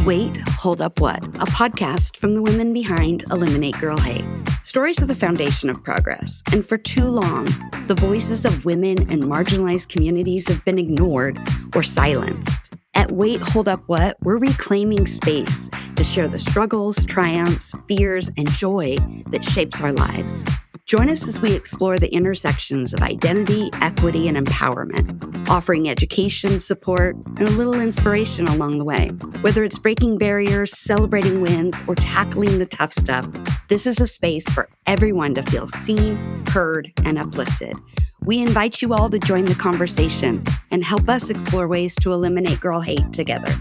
Wait, Hold Up What? A podcast from the women behind Eliminate Girl Hate. Stories are the foundation of progress, and for too long, the voices of women and marginalized communities have been ignored or silenced. At Wait, Hold Up What? We're reclaiming space to share the struggles, triumphs, fears, and joy that shapes our lives. Join us as we explore the intersections of identity, equity, and empowerment, offering education, support, and a little inspiration along the way. Whether it's breaking barriers, celebrating wins, or tackling the tough stuff, this is a space for everyone to feel seen, heard, and uplifted. We invite you all to join the conversation and help us explore ways to eliminate girl hate together.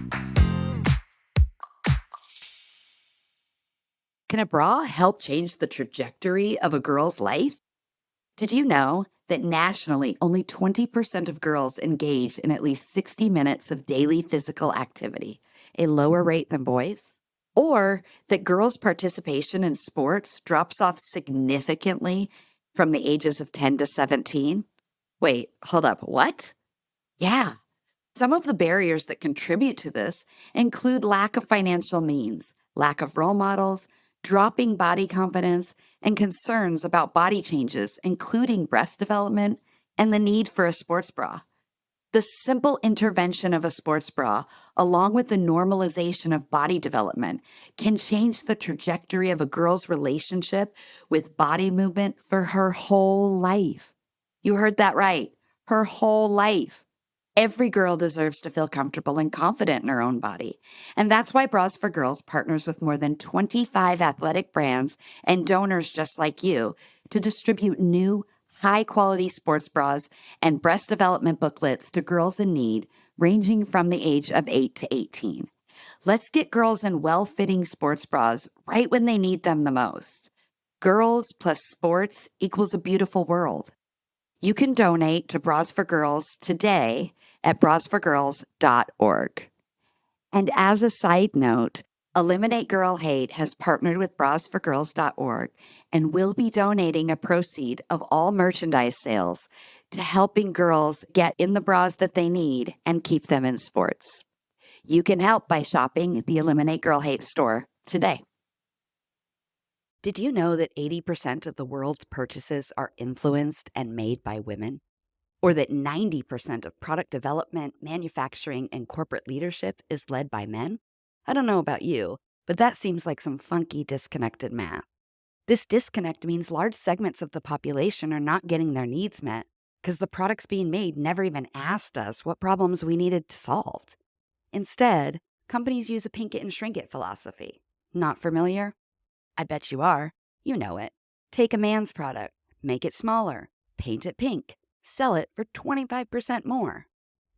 Can a bra help change the trajectory of a girl's life? Did you know that nationally, only 20% of girls engage in at least 60 minutes of daily physical activity, a lower rate than boys? Or that girls' participation in sports drops off significantly from the ages of 10 to 17? Wait, hold up, what? Yeah. Some of the barriers that contribute to this include lack of financial means, lack of role models, dropping body confidence, and concerns about body changes, including breast development and the need for a sports bra. The simple intervention of a sports bra, along with the normalization of body development, can change the trajectory of a girl's relationship with body movement for her whole life. You heard that right, her whole life. Every girl deserves to feel comfortable and confident in her own body. And that's why Bras for Girls partners with more than 25 athletic brands and donors just like you to distribute new, high-quality sports bras and breast development booklets to girls in need, ranging from the age of 8 to 18. Let's get girls in well-fitting sports bras right when they need them the most. Girls plus sports equals a beautiful world. You can donate to Bras for Girls today at brasforgirls.org. And as a side note, Eliminate Girl Hate has partnered with brasforgirls.org and will be donating a proceed of all merchandise sales to helping girls get in the bras that they need and keep them in sports. You can help by shopping the Eliminate Girl Hate store today. Did you know that 80% of the world's purchases are influenced and made by women? Or that 90% of product development, manufacturing, and corporate leadership is led by men? I don't know about you, but that seems like some funky, disconnected math. This disconnect means large segments of the population are not getting their needs met because the products being made never even asked us what problems we needed to solve. Instead, companies use a pink it and shrink it philosophy. Not familiar? I bet you are. You know it. Take a man's product, make it smaller, paint it pink, sell it for 25% more.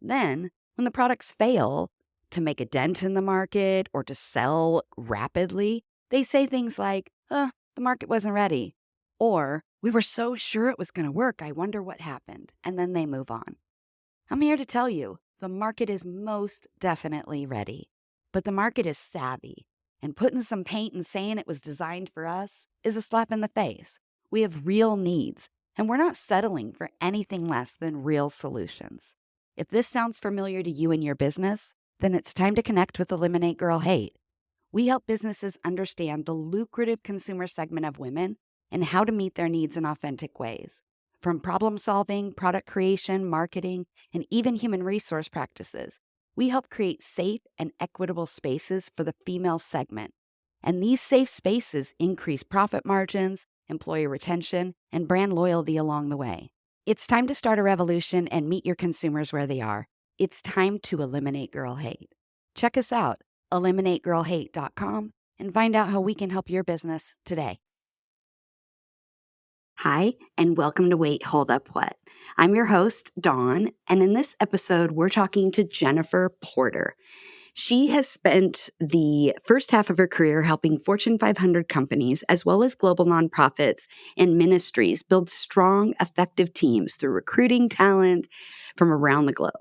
Then, when the products fail to make a dent in the market or to sell rapidly, they say things like, the market wasn't ready. Or, we were so sure it was going to work, I wonder what happened. And then they move on. I'm here to tell you, the market is most definitely ready. But the market is savvy. And putting some paint and saying it was designed for us is a slap in the face. We have real needs, and we're not settling for anything less than real solutions. If this sounds familiar to you and your business, then it's time to connect with Eliminate Girl Hate. We help businesses understand the lucrative consumer segment of women and how to meet their needs in authentic ways. From problem solving, product creation, marketing, and even human resource practices, we help create safe and equitable spaces for the female segment. And these safe spaces increase profit margins, employee retention, and brand loyalty along the way. It's time to start a revolution and meet your consumers where they are. It's time to eliminate girl hate. Check us out, eliminategirlhate.com, and find out how we can help your business today. Hi, and welcome to Wait, Hold Up What? I'm your host, Dawn, and in this episode, we're talking to Jennifer Porter. She has spent the first half of her career helping Fortune 500 companies, as well as global nonprofits and ministries, build strong, effective teams through recruiting talent from around the globe.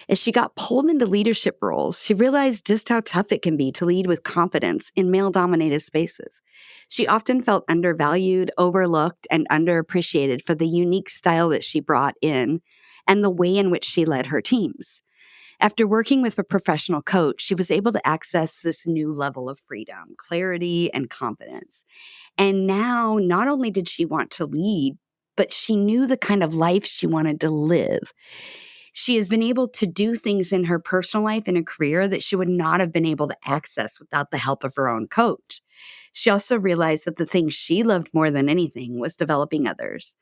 As she got pulled into leadership roles, she realized just how tough it can be to lead with confidence in male-dominated spaces. She often felt undervalued, overlooked, and underappreciated for the unique style that she brought in and the way in which she led her teams. After working with a professional coach, she was able to access this new level of freedom, clarity, and confidence. And now, not only did she want to lead, but she knew the kind of life she wanted to live. She has been able to do things in her personal life and a career that she would not have been able to access without the help of her own coach. She also realized that the thing she loved more than anything was developing others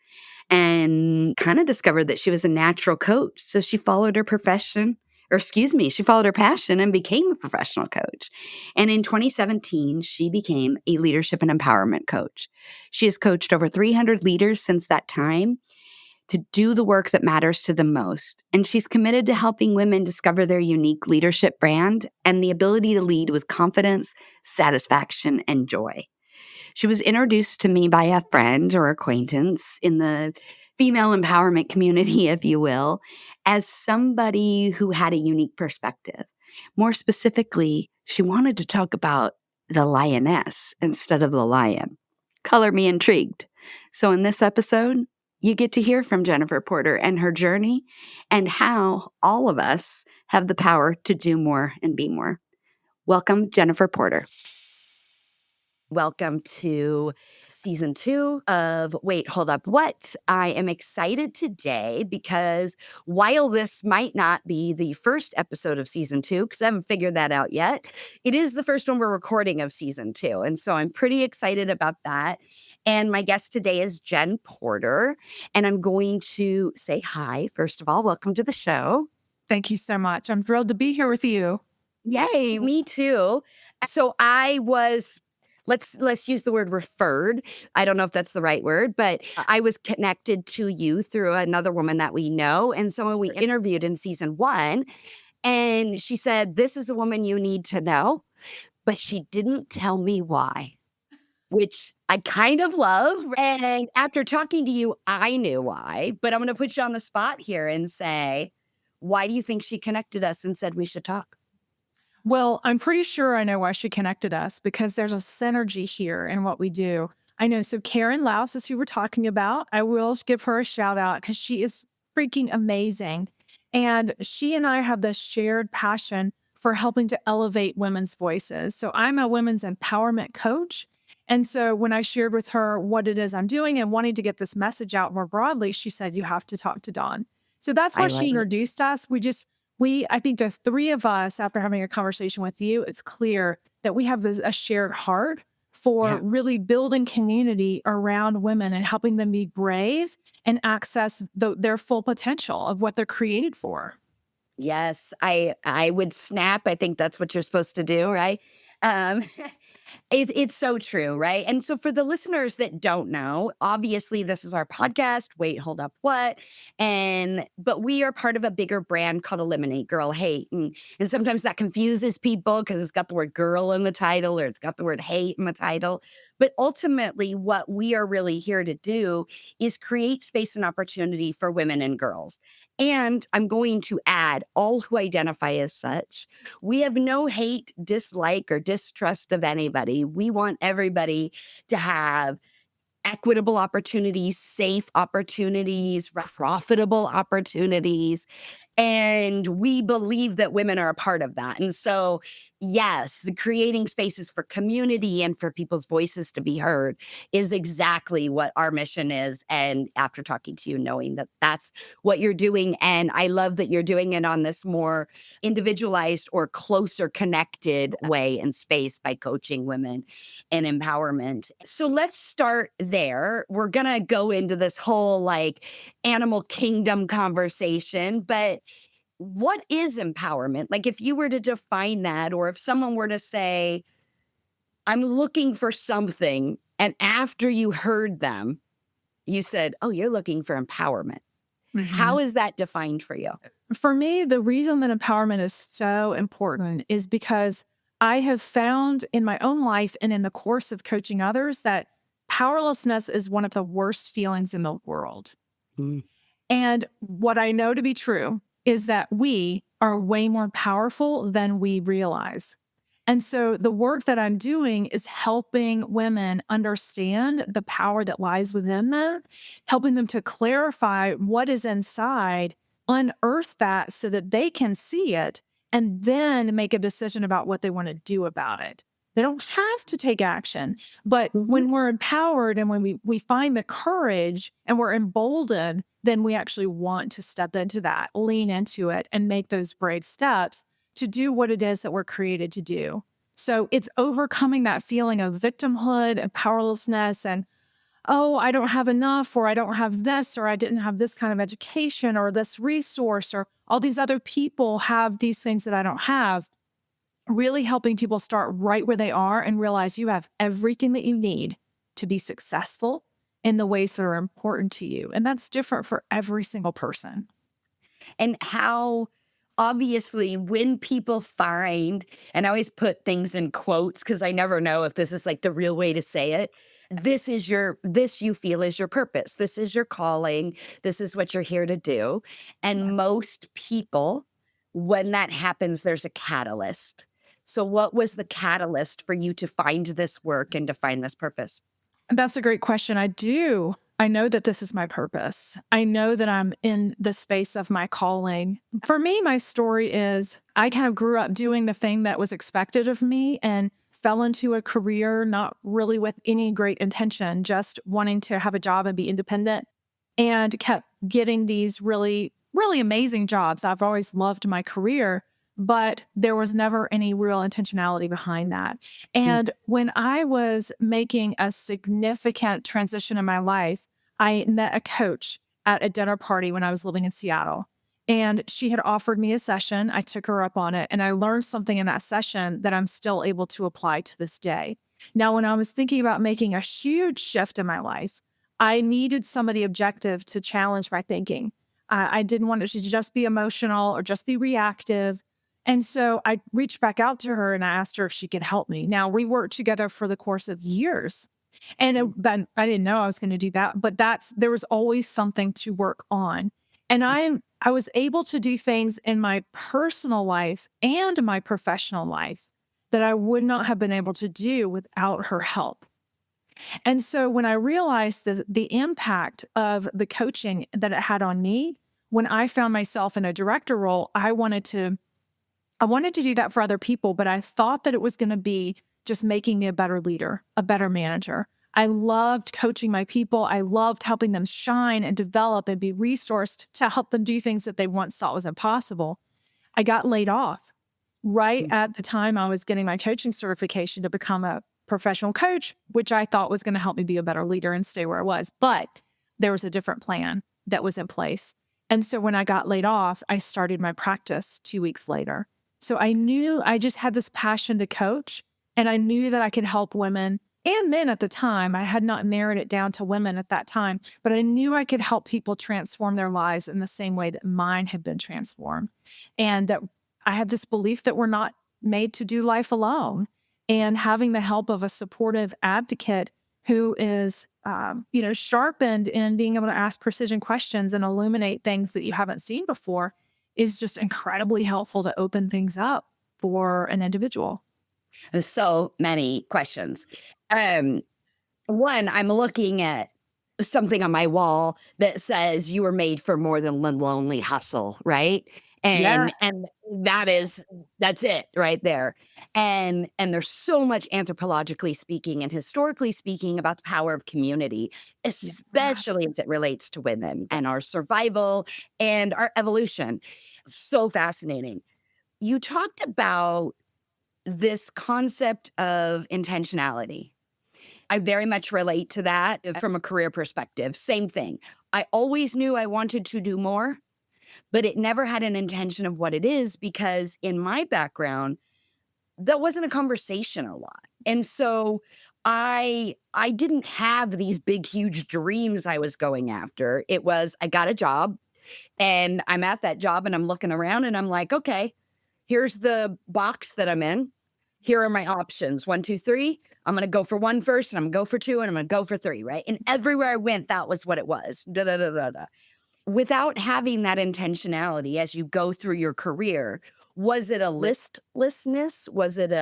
and kind of discovered that she was a natural coach. So she followed her profession, or excuse me, she followed her passion and became a professional coach. And in 2017, she became a leadership and empowerment coach. She has coached over 300 leaders since that time to do the work that matters to them most. And she's committed to helping women discover their unique leadership brand and the ability to lead with confidence, satisfaction, and joy. She was introduced to me by a friend or acquaintance in the female empowerment community, if you will, as somebody who had a unique perspective. More specifically, she wanted to talk about the lioness instead of the lion. Color me intrigued. So, in this episode, you get to hear from Jennifer Porter and her journey and how all of us have the power to do more and be more. Welcome, Jennifer Porter. Welcome to season 2 of Wait, Hold Up, What? I am excited today because while this might not be the first episode of season 2, because I haven't figured that out yet, it is the first one we're recording of season 2. And so I'm pretty excited about that. And my guest today is Jen Porter. And I'm going to say hi. First of all, welcome to the show. Thank you so much. I'm thrilled to be here with you. Yay, me too. So I was let's use the word referred. I don't know if that's the right word, but I was connected to you through another woman that we know and someone we interviewed in season 1. And she said, "This is a woman you need to know," but she didn't tell me why, which I kind of love. And after talking to you, I knew why, but I'm going to put you on the spot here and say, why do you think she connected us and said we should talk? Well, I'm pretty sure I know why she connected us because there's a synergy here in what we do. I know. So Karen Laus is who we're talking about. I will give her a shout out because she is freaking amazing. And she and I have this shared passion for helping to elevate women's voices. So I'm a women's empowerment coach. And so when I shared with her what it is I'm doing and wanting to get this message out more broadly, she said, "You have to talk to Dawn." So that's why she introduced us. I think the three of us, after having a conversation with you, it's clear that we have a shared heart for really building community around women and helping them be brave and access their full potential of what they're created for. Yes, I would snap. I think that's what you're supposed to do, right? Um, it's so true, right? And so for the listeners that don't know, obviously this is our podcast. Wait, hold up, what? But we are part of a bigger brand called Eliminate Girl Hate. And sometimes that confuses people because it's got the word girl in the title or it's got the word hate in the title. But ultimately, what we are really here to do is create space and opportunity for women and girls. And I'm going to add all who identify as such. We have no hate, dislike, or distrust of anybody. We want everybody to have equitable opportunities, safe opportunities, profitable opportunities. And we believe that women are a part of that. And so, yes, the creating spaces for community and for people's voices to be heard is exactly what our mission is. And after talking to you, knowing that that's what you're doing. And I love that you're doing it on this more individualized or closer connected way and space by coaching women and empowerment. So let's start there. We're going to go into this whole like animal kingdom conversation, but what is empowerment? Like if you were to define that, or if someone were to say, I'm looking for something, and after you heard them, you said, oh, you're looking for empowerment. Mm-hmm. How is that defined for you? For me, the reason that empowerment is so important is because I have found in my own life and in the course of coaching others that powerlessness is one of the worst feelings in the world. Mm. And what I know to be true is that we are way more powerful than we realize. And so the work that I'm doing is helping women understand the power that lies within them, helping them to clarify what is inside unearth that so that they can see it and then make a decision about what they want to do about it. They don't have to take action. But Mhm. when we're empowered and when we find the courage and we're emboldened, then we actually want to step into that, lean into it, and make those brave steps to do what it is that we're created to do. So it's overcoming that feeling of victimhood and powerlessness and, oh, I don't have enough, or I don't have this, or I didn't have this kind of education, or this resource, or all these other people have these things that I don't have. Really helping people start right where they are and realize you have everything that you need to be successful in the ways that are important to you. And that's different for every single person. And how obviously when people find, and I always put things in quotes because I never know if this is like the real way to say it. This you feel is your purpose. This is your calling. This is what you're here to do. Yeah. And most people, when that happens, there's a catalyst. So, what was the catalyst for you to find this work and to find this purpose? That's a great question. I do. I know that this is my purpose. I know that I'm in the space of my calling. For me, my story is I kind of grew up doing the thing that was expected of me and fell into a career not really with any great intention, just wanting to have a job and be independent, and kept getting these really, really amazing jobs. I've always loved my career, but there was never any real intentionality behind that. Mm. And when I was making a significant transition in my life, I met a coach at a dinner party when I was living in Seattle. And she had offered me a session. I took her up on it, and I learned something in that session that I'm still able to apply to this day. Now, when I was thinking about making a huge shift in my life, I needed somebody objective to challenge my thinking. I didn't want it to just be emotional or just be reactive. And so I reached back out to her and I asked her if she could help me. Now, we worked together for the course of years. And then I didn't know I was going to do that, but there was always something to work on. And I was able to do things in my personal life and my professional life that I would not have been able to do without her help. And so when I realized the impact of the coaching that it had on me, when I found myself in a director role, I wanted to do that for other people, but I thought that it was going to be just making me a better leader, a better manager. I loved coaching my people. I loved helping them shine and develop and be resourced to help them do things that they once thought was impossible. I got laid off right Mm. at the time I was getting my coaching certification to become a professional coach, which I thought was going to help me be a better leader and stay where I was. But there was a different plan that was in place. And so when I got laid off, I started my practice 2 weeks later. So I knew I just had this passion to coach, and I knew that I could help women and men at the time. I had not narrowed it down to women at that time, but I knew I could help people transform their lives in the same way that mine had been transformed. And that I have this belief that we're not made to do life alone. And having the help of a supportive advocate who is, sharpened in being able to ask precision questions and illuminate things that you haven't seen before is just incredibly helpful to open things up for an individual. There's so many questions. Um, One, I'm looking at something on my wall that says you were made for more than the lonely hustle, right? Yeah. And that's it right there. And there's so much anthropologically speaking and historically speaking about the power of community, Yeah. especially as it relates to women and our survival and our evolution. So fascinating. You talked about this concept of intentionality. I very much relate to that from a career perspective. Same thing. I always knew I wanted to do more, but it never had an intention of what it is because in my background, that wasn't a conversation a lot. And so I didn't have these big huge dreams I was going after. It was I got a job and I'm at that job and I'm looking around and I'm like, okay, here's the box that I'm in. Here are my options. One, two, three. I'm going to go for one first and I'm going to go for two and I'm going to go for three, right? And everywhere I went, that was what it was. Da, da, da, da, da. Without having that intentionality as you go through your career, was it a listlessness? Was it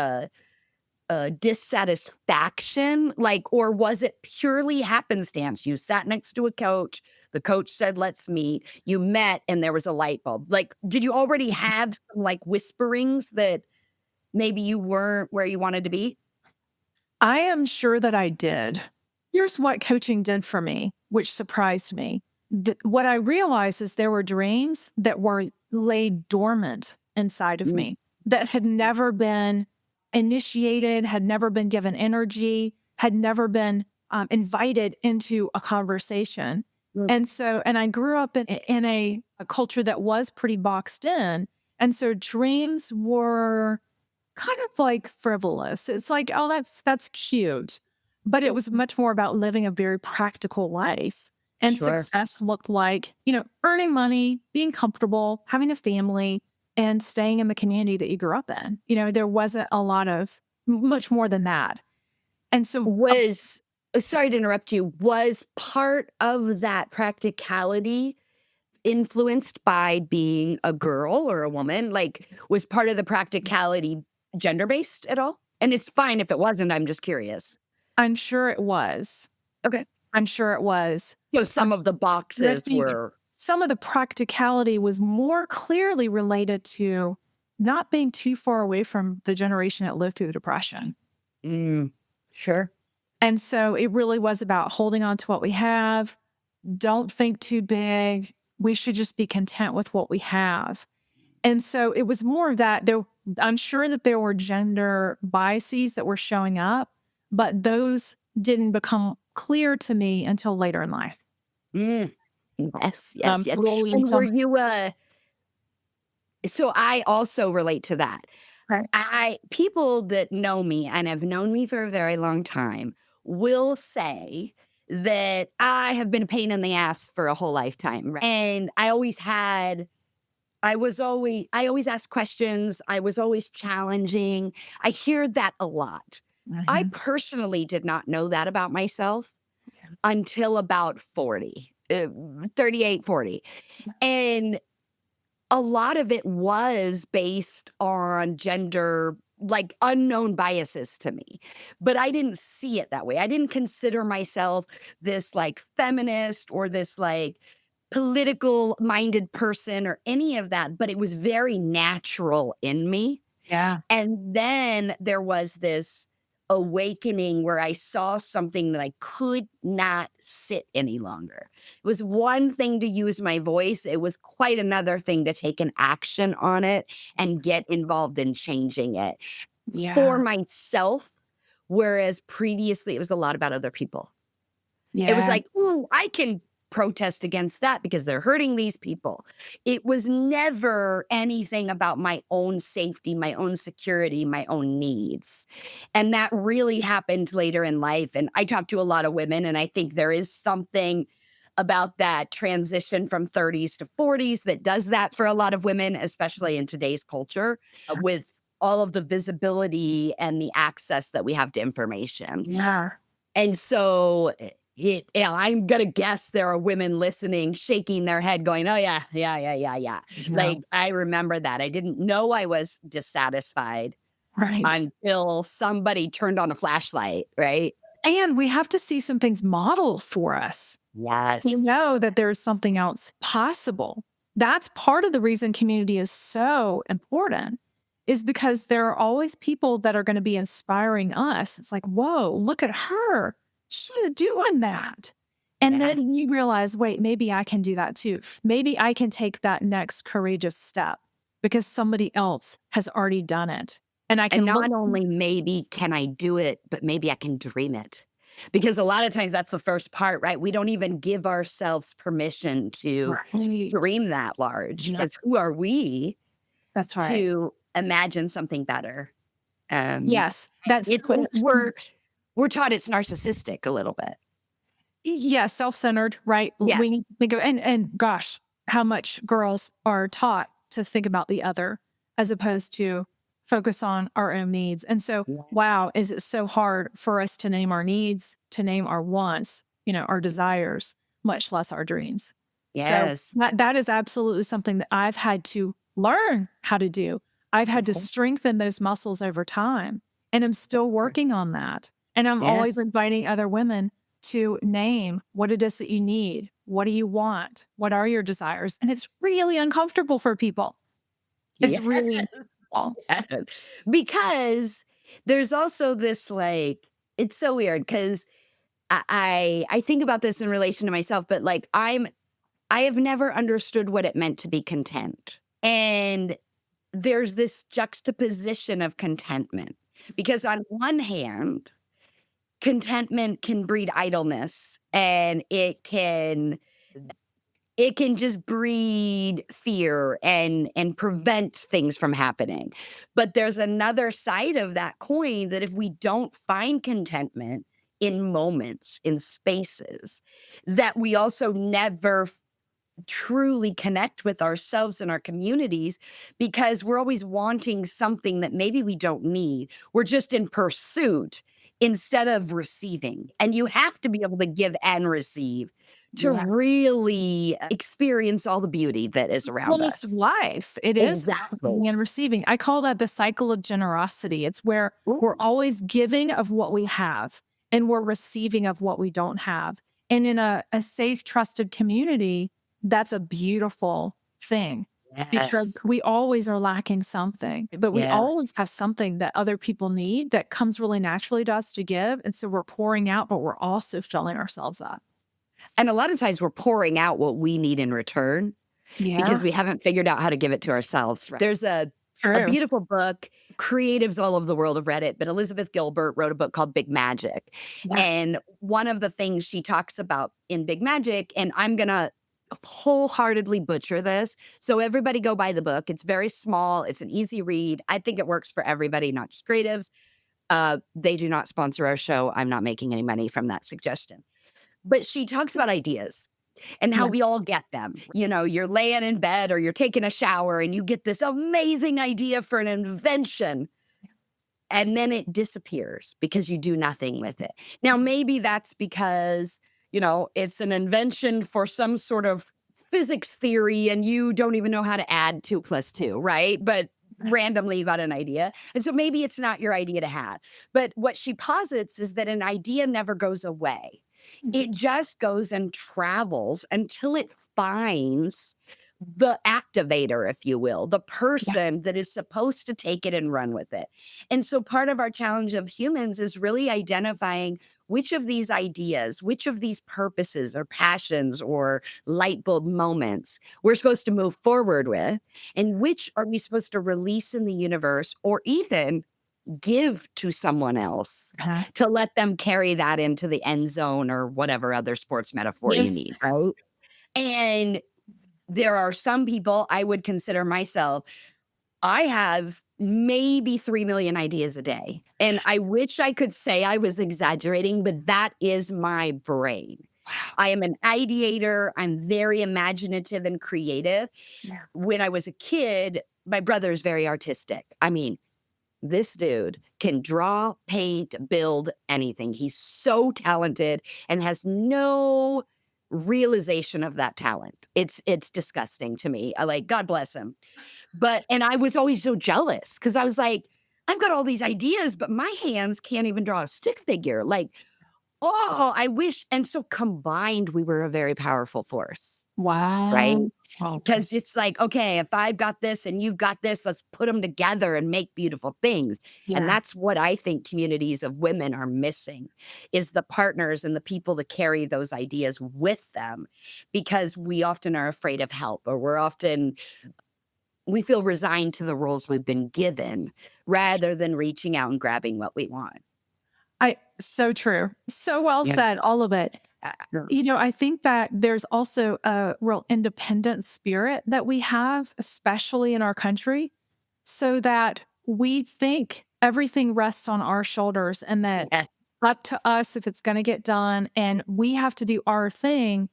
dissatisfaction? Like, or was it purely happenstance? You sat next to a coach, the coach said, let's meet, you met, and there was a light bulb. Like, did you already have some like whisperings that maybe you weren't where you wanted to be? I am sure that I did. Here's what coaching did for me, which surprised me. What I realized is there were dreams that were laid dormant inside of Mm, me that had never been initiated, had never been given energy, had never been invited into a conversation. mm, And I grew up in a culture that was pretty boxed in. And so dreams were kind of like frivolous. It's like, oh, that's cute. But it was much more about living a very practical life. And sure. success looked like, earning money, being comfortable, having a family, and staying in the community that you grew up in. There wasn't a lot of much more than that. And so, Was sorry to interrupt you. Was part of that practicality influenced by being a girl or a woman? Like, was part of the practicality gender-based at all? And it's fine if it wasn't, I'm just curious. I'm sure it was. Okay. I'm sure it was. So some of the But I boxes think were some of the practicality was more clearly related to not being too far away from the generation that lived through the Depression. mm, sure. And so it really was about holding on to what we have. Don't think too big. We should just be content with what we have. And so it was more of that. I'm sure that there were gender biases that were showing up, but those didn't become clear to me until later in life. Mm, yes, yes, yes. Really And were until you, so I also relate to that. right. People that know me and have known me for a very long time will say that I have been a pain in the ass for a whole lifetime. Right? And I always asked questions. I was always challenging. I hear that a lot. I Mhm. personally did not know that about myself until about 40, 38, 40. And a lot of it was based on gender, like, unknown biases to me, but I didn't see it that way. I didn't consider myself this, like, feminist or this, like, political-minded person or any of that, but it was very natural in me. Yeah. And then there was this awakening where I saw something that I could not sit any longer. It was one thing to use my voice, it was quite another thing to take an action on it and get involved in changing it for Yeah. myself, whereas previously it was a lot about other people. It was Yeah. like, "Ooh, I can protest against that because they're hurting these people." It was never anything about my own safety, my own security, my own needs. And that really happened later in life. And I talk to a lot of women, and I think there is something about that transition from 30s to 40s that does that for a lot of women, especially in today's culture, with all of the visibility and the access that we have to information. Yeah. And so, I'm gonna guess there are women listening, shaking their head going, "Oh, yeah, yeah, yeah, yeah, yeah." Yeah. Like, I remember that. I didn't know I was dissatisfied Right. until somebody turned on a flashlight, right? And we have to see some things modeled for us. We Yes. know that there's something else possible. That's part of the reason community is so important, is because there are always people that are going to be inspiring us. It's like, whoa, look at her. She's doing that. And Yeah. then you realize, wait, maybe I can do that too. Maybe I can take that next courageous step because somebody else has already done it. And I And can look not only maybe can I do it, but maybe I can dream it. Because a lot of times that's the first part, right? We don't even give ourselves permission to right. dream that large No, because who are we that's right. to imagine something better? Um, Yes, that's it we're taught it's narcissistic a little bit. yeah, self-centered, right? Yeah. We need to think of and gosh, how much girls are taught to think about the other as opposed to focus on our own needs. And so, Yeah. wow, is it so hard for us to name our needs, to name our wants, our desires, much less our dreams. So Yes. that is absolutely something that I've had to learn how to do. I've had to Mhm. strengthen those muscles over time. And I'm still working on that. And I'm Yeah. always inviting other women to name what it is that you need. What do you want? What are your desires? And it's really uncomfortable for people. It's Yes. really uncomfortable. Yes. Because there's also this like, it's so weird because I think about this in relation to myself, but like I have never understood what it meant to be content. And there's this juxtaposition of contentment because on one hand, contentment can breed idleness and it can just breed fear and prevent things from happening. But there's another side of that coin that if we don't find contentment in moments, in spaces, that we also never truly connect with ourselves and our communities because we're always wanting something that maybe we don't need. We're just in pursuit instead of receiving. And you have to be able to give and receive to Yeah. really experience all the beauty that is around Fullness of us. life. It is Exactly. giving and receiving. I call that the cycle of generosity. It's where we're Ooh, always giving of what we have and we're receiving of what we don't have. And in a safe, trusted community, that's a beautiful thing because yes. we always are lacking something, but we Yeah. always have something that other people need that comes really naturally to us to give. And so we're pouring out, but we're also filling ourselves up. And a lot of times we're pouring out what we need in return because Yeah, we haven't figured out how to give it to ourselves. There's a true. beautiful book. Creatives all over the world have read it, but Elizabeth Gilbert wrote a book called Big Magic. Yeah. And one of the things she talks about in Big Magic, and I'm going to wholeheartedly butcher this. So everybody go buy the book. It's very small. It's an easy read. I think it works for everybody, not just creatives. They do not sponsor our show. I'm not making any money from that suggestion. But she talks about ideas and how Yeah. we all get them. You know, you're laying in bed or you're taking a shower and you get this amazing idea for an invention and then it disappears because you do nothing with it. Now, maybe that's because, it's an invention for some sort of physics theory and you don't even know how to add 2 + 2, right? But randomly you got an idea. And so maybe it's not your idea to have. But what she posits is that an idea never goes away. It just goes and travels until it finds the activator, if you will, the Yeah. person that is supposed to take it and run with it. And so part of our challenge of humans is really identifying which of these ideas, which of these purposes or passions or light bulb moments we're supposed to move forward with, and which are we supposed to release in the universe or even give to someone else Uh-huh. to let them carry that into the end zone or whatever other sports metaphor you Yes. need, right? And there are some people I would consider myself, I have maybe 3 million ideas a day. And I wish I could say I was exaggerating, but that is my brain. Wow. I am an ideator. I'm very imaginative and creative. Yeah. When I was a kid, my brother is very artistic. I mean, this dude can draw, paint, build anything. He's so talented and has no realization of that talent. It's disgusting to me. I like God bless him. But and I was always so jealous because I was like, I've got all these ideas, but my hands can't even draw a stick figure. Like, oh, I wish. And so combined, we were a very powerful force, right? Wow. Okay. Because it's like, okay, if I've got this and you've got this, let's put them together and make beautiful things. And Yeah. that's what I think communities of women are missing is the partners and the people to carry those ideas with them because we often are afraid of help or we feel resigned to the roles we've been given rather than reaching out and grabbing what we want. I so true. So well Yeah. said, all of it. Sure. I think that there's also a real independent spirit that we have, especially in our country, so that we think everything rests on our shoulders and that Yeah. up to us if it's going to get done and we have to do our thing.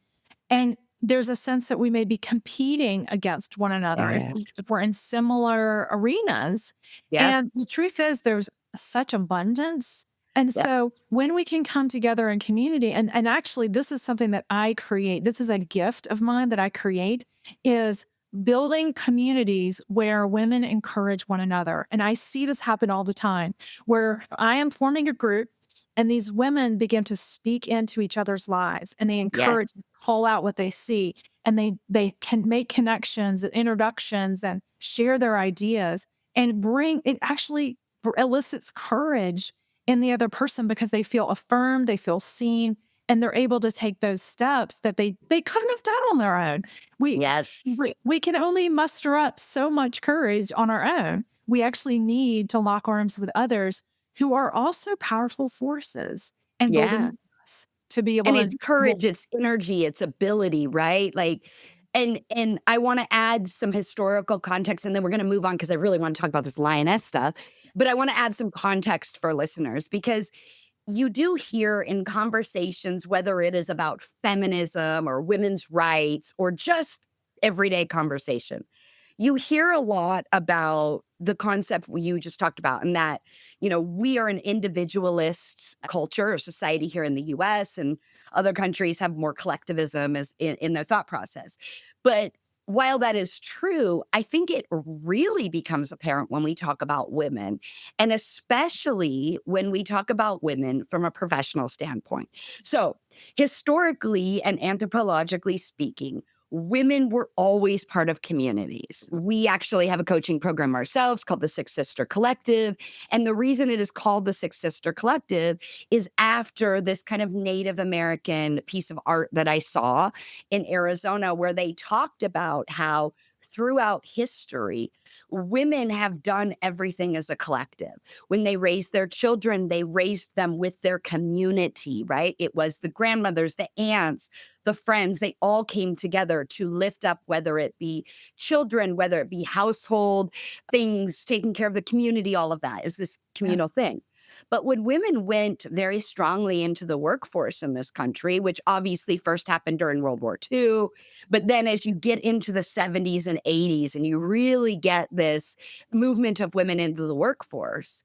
And there's a sense that we may be competing against one another Yeah. if we're in similar arenas. Yeah. And the truth is, there's such abundance. And Yeah. so when we can come together in community, and actually, this is something that I create, this is a gift of mine that I create, is building communities where women encourage one another. And I see this happen all the time where I am forming a group and these women begin to speak into each other's lives and they Yes. encourage, call out what they see, and they can make connections and introductions and share their ideas and bring it actually elicits courage in the other person because they feel affirmed, they feel seen, and they're able to take those steps that they couldn't have done on their own. We Yes. we can only muster up so much courage on our own. We actually need to lock arms with others who are also powerful forces and Yeah. believe in us to be able And to it's courage, it's energy, it's ability, right? Like, and I want to add some historical context, and then we're going to move on because I really want to talk about this lioness stuff. But I want to add some context for listeners because you do hear in conversations, whether it is about feminism or women's rights or just everyday conversation, you hear a lot about the concept you just talked about, and that, we are an individualist culture or society here in the US, and other countries have more collectivism as in their thought process. But while that is true, I think it really becomes apparent when we talk about women, and especially when we talk about women from a professional standpoint. So, historically and anthropologically speaking, women were always part of communities. We actually have a coaching program ourselves called the Six Sister Collective. And the reason it is called the Six Sister Collective is after this kind of Native American piece of art that I saw in Arizona, where they talked about how throughout history, women have done everything as a collective. When they raised their children, they raised them with their community, right? It was the grandmothers, the aunts, the friends, they all came together to lift up, whether it be children, whether it be household things, taking care of the community, all of that is this communal yes. thing. But when women went very strongly into the workforce in this country, which obviously first happened during World War II, but then as you get into the 70s and 80s and you really get this movement of women into the workforce,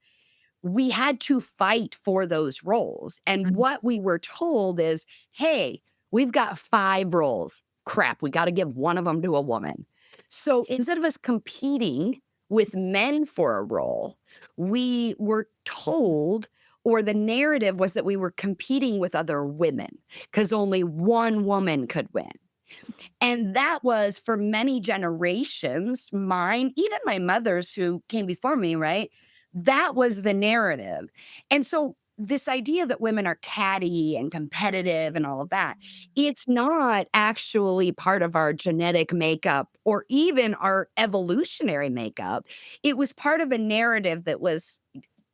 we had to fight for those roles. And Mhm. what we were told is, hey, we've got 5 roles. Crap, we got to give one of them to a woman. So instead of us competing with men for a role, we were told, or the narrative was that we were competing with other women because only one woman could win. And that was for many generations, mine, even my mother's who came before me, right? That was the narrative. And so this idea that women are catty and competitive and all of that, it's not actually part of our genetic makeup or even our evolutionary makeup. It was part of a narrative that was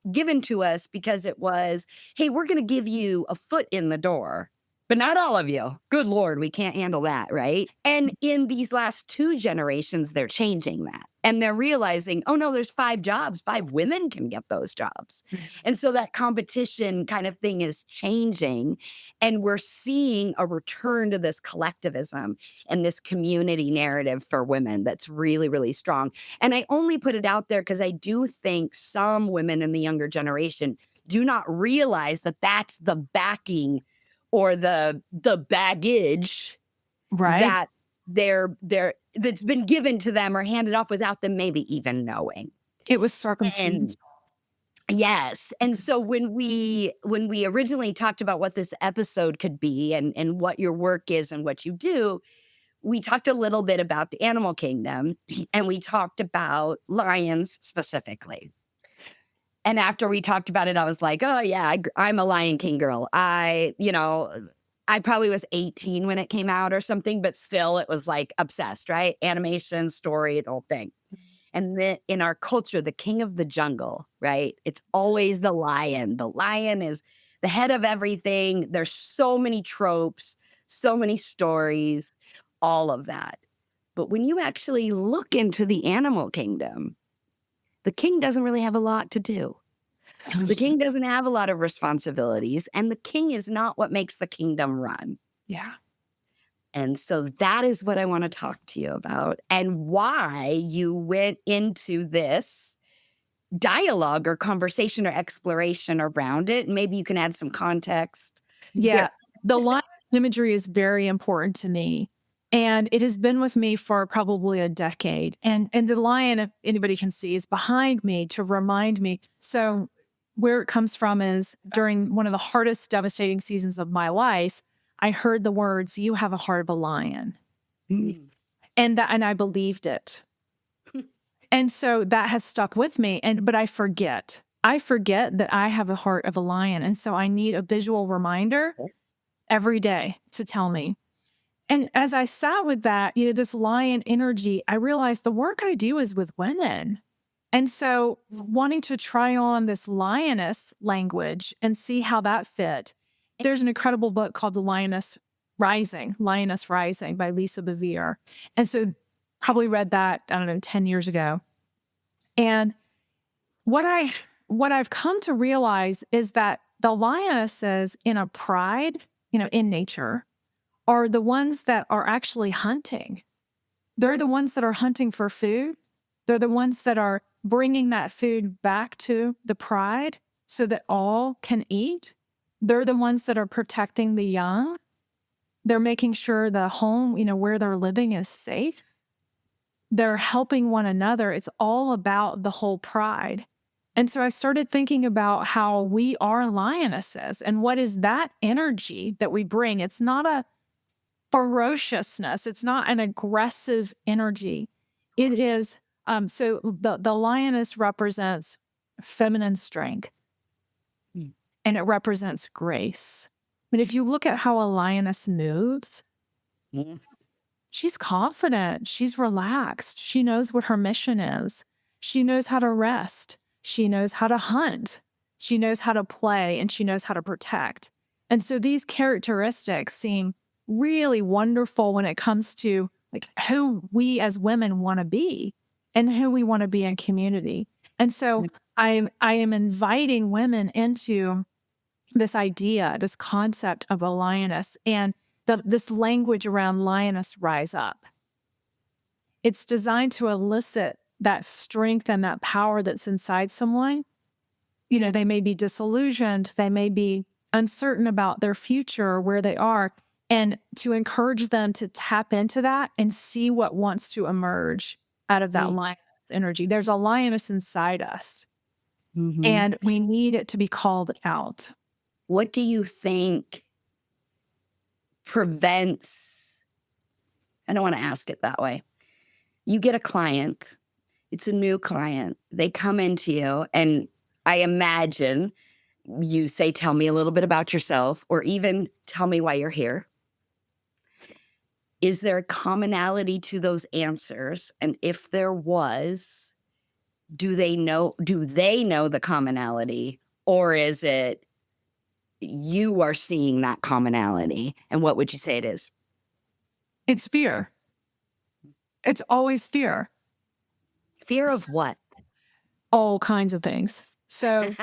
given to us because it was, hey, we're going to give you a foot in the door, but not all of you. Good Lord, we can't handle that, right? And in these last 2 generations, they're changing that. And they're realizing, oh no, there's 5 jobs. 5 women can get those jobs. And so that competition kind of thing is changing. And we're seeing a return to this collectivism and this community narrative for women that's really, really strong. And I only put it out there because I do think some women in the younger generation do not realize that that's the backing or the baggage Right. that they're that's been given to them or handed off without them maybe even knowing. It was And circumstance. yes, and so when we originally talked about what this episode could be and what your work is and what you do, we talked a little bit about the animal kingdom and we talked about lions specifically. And after we talked about it, I was like, "Oh yeah, I'm a Lion King girl." I probably was 18 when it came out or something, but still it was like obsessed, right? Animation, story, the whole thing. And then in our culture, the king of the jungle, right? It's always the lion. The lion is the head of everything. There's so many tropes, so many stories, all of that. But when you actually look into the animal kingdom, the king doesn't really have a lot to do. The king doesn't have a lot of responsibilities, and the king is not what makes the kingdom run. Yeah. And so that is what I want to talk to you about and why you went into this dialogue or conversation or exploration around it. Maybe you can add some context Yeah. here. The lion imagery is very important to me. And it has been with me for probably a decade. And the lion, if anybody can see, is behind me to remind me. So where it comes from is during one of the hardest, devastating seasons of my life, I heard the words, "You have a heart of a lion." Mm. And I believed it. And so that has stuck with me. But I forget. I forget that I have a heart of a lion. And so I need a visual reminder every day to tell me. And as I sat with that, this lion energy, I realized the work I do is with women. And so wanting to try on this lioness language and see how that fit. There's an incredible book called The Lioness Rising by Lisa Bevere. And so probably read that, I don't know, 10 years ago. And what I've come to realize is that the lionesses in a pride, in nature, are the ones that are actually hunting. They're the ones that are hunting for food. They're the ones that are bringing that food back to the pride so that all can eat. They're the ones that are protecting the young. They're making sure the home, where they're living is safe. They're helping one another. It's all about the whole pride. And so I started thinking about how we are lionesses and what is that energy that we bring. It's not a ferociousness. It's not an aggressive energy. It is, so the lioness represents feminine strength Mm. and it represents grace. I mean, if you look at how a lioness moves, Mm. she's confident, she's relaxed, she knows what her mission is. She knows how to rest, she knows how to hunt, she knows how to play, and she knows how to protect. And so these characteristics seem really wonderful when it comes to like who we as women want to be and who we want to be in community. And so I am inviting women into this idea, this concept of a lioness and this language around lioness rise up. It's designed to elicit that strength and that power that's inside someone. They may be disillusioned, they may be uncertain about their future or where they are, and to encourage them to tap into that and see what wants to emerge out of that lioness energy. There's a lioness inside us, Mm-hmm. and we need it to be called out. What do you think prevents? I don't want to ask it that way. You get a client, it's a new client. They come into you, and I imagine you say, "Tell me a little bit about yourself," or even "Tell me why you're here." Is there a commonality to those answers? And if there was, do they know the commonality, or is it you are seeing that commonality? And what would you say it is? It's fear. It's always fear. Fear of what? All kinds of things. So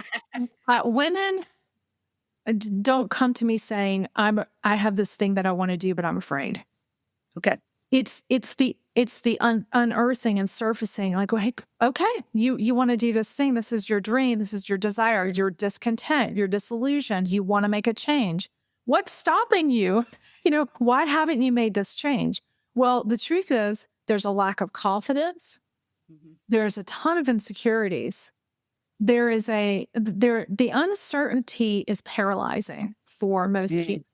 women don't come to me saying, I have this thing that I want to do, but I'm afraid. Okay. It's the unearthing and surfacing like, hey, okay, you want to do this thing. This is your dream. This is your desire. You're discontent. You're disillusioned. You want to make a change. What's stopping you? Why haven't you made this change? Well, the truth is there's a lack of confidence. Mm-hmm. There's a ton of insecurities. The uncertainty is paralyzing for most people.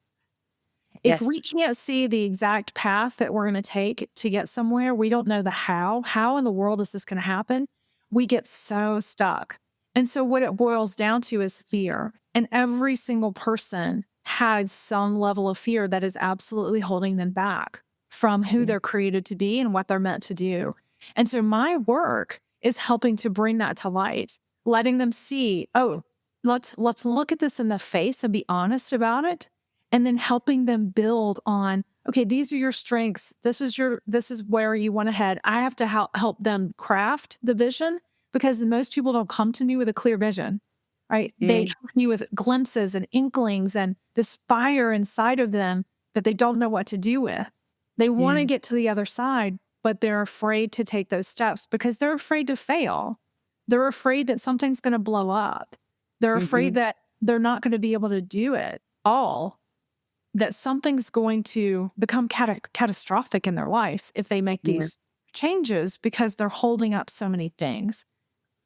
If we Yes. can't see the exact path that we're going to take to get somewhere, we don't know the how in the world is this going to happen? We get so stuck. And so what it boils down to is fear. And every single person has some level of fear that is absolutely holding them back from who they're created to be and what they're meant to do. And so my work is helping to bring that to light, letting them see, oh, let's look at this in the face and be honest about it. And then helping them build on, okay, these are your strengths. This is where you want to head. I have to help them craft the vision because most people don't come to me with a clear vision, right? They come to me with glimpses and inklings and this fire inside of them that they don't know what to do with. They want to get to the other side, but they're afraid to take those steps because they're afraid to fail. They're afraid that something's going to blow up. They're afraid that they're not going to be able to do it all. that something's going to become catastrophic in their life if they make Yeah. these changes because they're holding up so many things.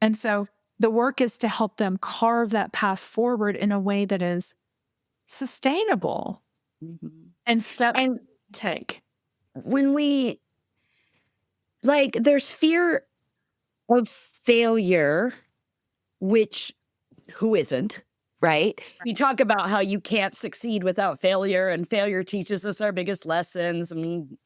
And so the work is to help them carve that path forward in a way that is sustainable Mhm. and steps And to take. when we there's fear of failure, which who isn't, right? We talk about how you can't succeed without failure, and failure teaches us our biggest lessons. I mean,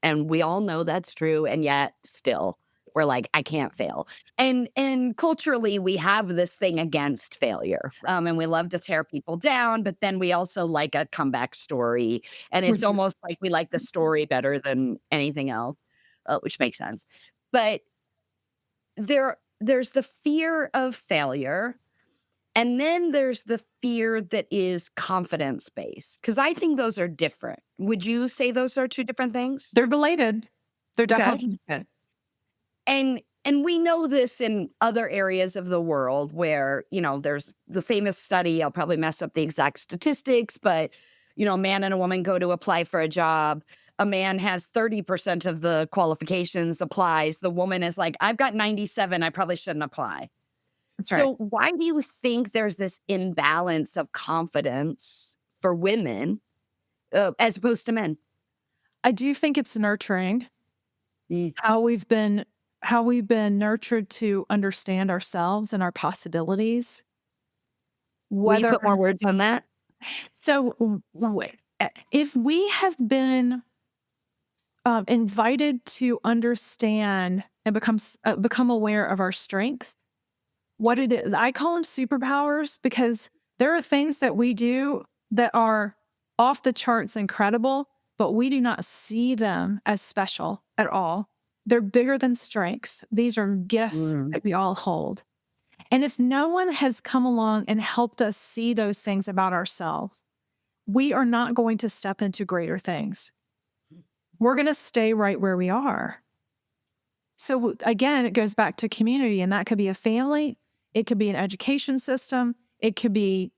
and we all know that's true, and yet still we're like, I can't fail. And culturally, we have this thing against failure, and we love to tear people down, but then we also like a comeback story, and it's almost like we like the story better than anything else, which makes sense. But there's the fear of failure, and then there's the fear that is confidence based, because I think those are different. Would you say those are two different things? They're related. They're Okay. definitely related. And we know this in other areas of the world where, there's the famous study. I'll probably mess up the exact statistics, but a man and a woman go to apply for a job. A man has 30% of the qualifications, applies. The woman is like, I've got 97. I probably shouldn't apply. That's right. So why do you think there's this imbalance of confidence for women, as opposed to men? I do think it's nurturing Mm. how we've been nurtured to understand ourselves and our possibilities. Will you Whether put more words on that? so wait, if we have been invited to understand and become aware of our strengths, what it is, I call them superpowers because there are things that we do that are off the charts incredible, but we do not see them as special at all. They're bigger than strengths. These are gifts Mm. that we all hold. And if no one has come along and helped us see those things about ourselves, we are not going to step into greater things. We're going to stay right where we are. So again, it goes back to community, and that could be a family, it could be an education system, it could be,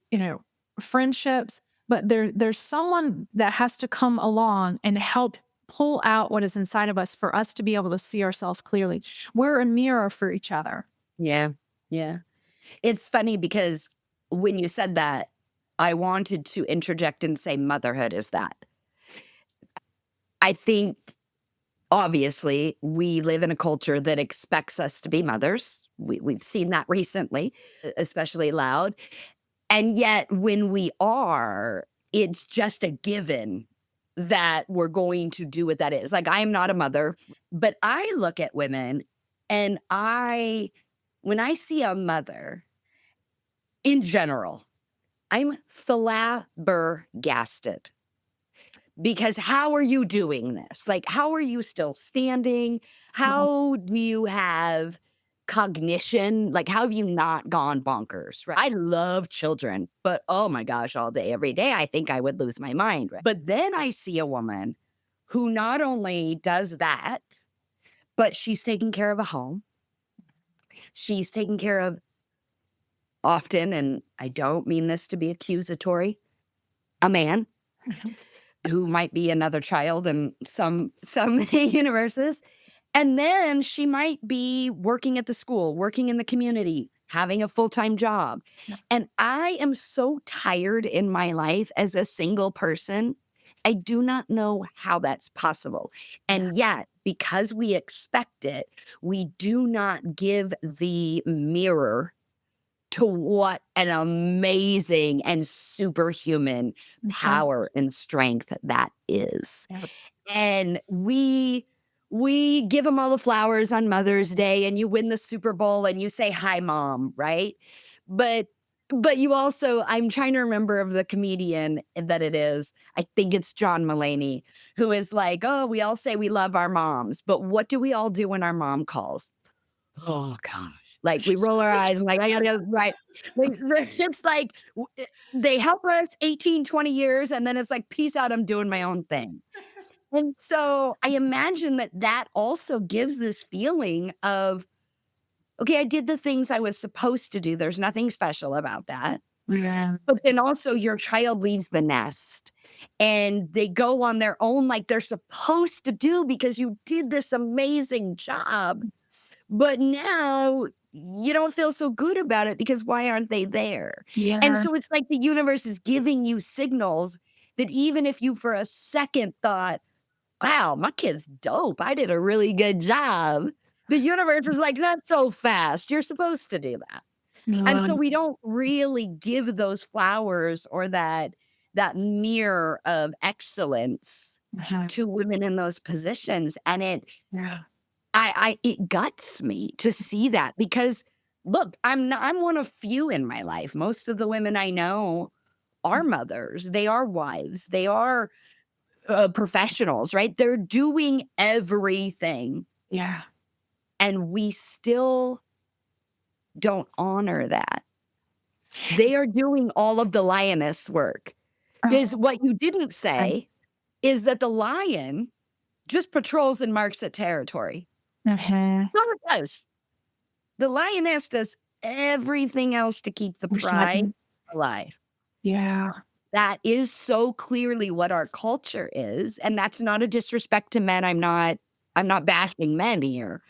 friendships, but there's someone that has to come along and help pull out what is inside of us for us to be able to see ourselves clearly. We're a mirror for each other. Yeah. Yeah. It's funny because when you said that, I wanted to interject and say motherhood is that. I think obviously we live in a culture that expects us to be mothers. We've seen that recently, especially loud. And yet when we are, it's just a given that we're going to do what that is. Like, I am not a mother, but I look at women and when I see a mother in general, I'm flabbergasted. Because how are you doing this? Like, how are you still standing? Mhm. How do you have cognition? Like, how have you not gone bonkers? Right? I love children, but oh my gosh, all day, every day, I think I would lose my mind. Right? But then I see a woman who not only does that, but she's taking care of a home. She's taking care of often, and I don't mean this to be accusatory, a man who might be another child in some universes. And then she might be working at the school, working in the community, having a full-time job. Yeah. And I am so tired in my life as a single person. I do not know how that's possible. Yeah. And yet, because we expect it, we do not give the mirror to what an amazing and superhuman That's right. power and strength that is. Yeah. And we give them all the flowers on Mother's Day, and you win the Super Bowl and you say, "Hi, Mom," right? But but you also, I'm trying to remember of the comedian that it is. I think it's John Mulaney, who is like, "Oh, we all say we love our moms, but what do we all do when our mom calls?" Oh gosh. Like, we roll our eyes and like, I gotta go, right. Like, it's like they help us 18, 20 years, and then it's like, peace out, I'm doing my own thing. And so I imagine that that also gives this feeling of, okay, I did the things I was supposed to do. There's nothing special about that. Yeah. But then also your child leaves the nest. and they go on their own like they're supposed to do because you did this amazing job. But now you don't feel so good about it because why aren't they there? And Yeah. so it's like the universe is giving you signals that even if you for a second thought, wow, my kid's dope. I did a really good job. The universe is like, not so fast. You're supposed to do that. And so Um, we don't really give those flowers or that mirror of excellence uh-huh. to women in those positions. And Yeah. it guts me to see that because look, I'm one of few in my life. Most of the women I know are mothers. They are wives. They are professionals, right? They're doing everything, Yeah. and we still don't honor that. They are doing all of the lioness work. Because Oh, what you didn't okay. say is that the lion just patrols and marks at territory. Uh-huh. That's all it does. The lioness does everything else to keep the pride Exactly. alive. Yeah. That is so clearly what our culture is, and that's not a disrespect to men. I'm not bashing men here.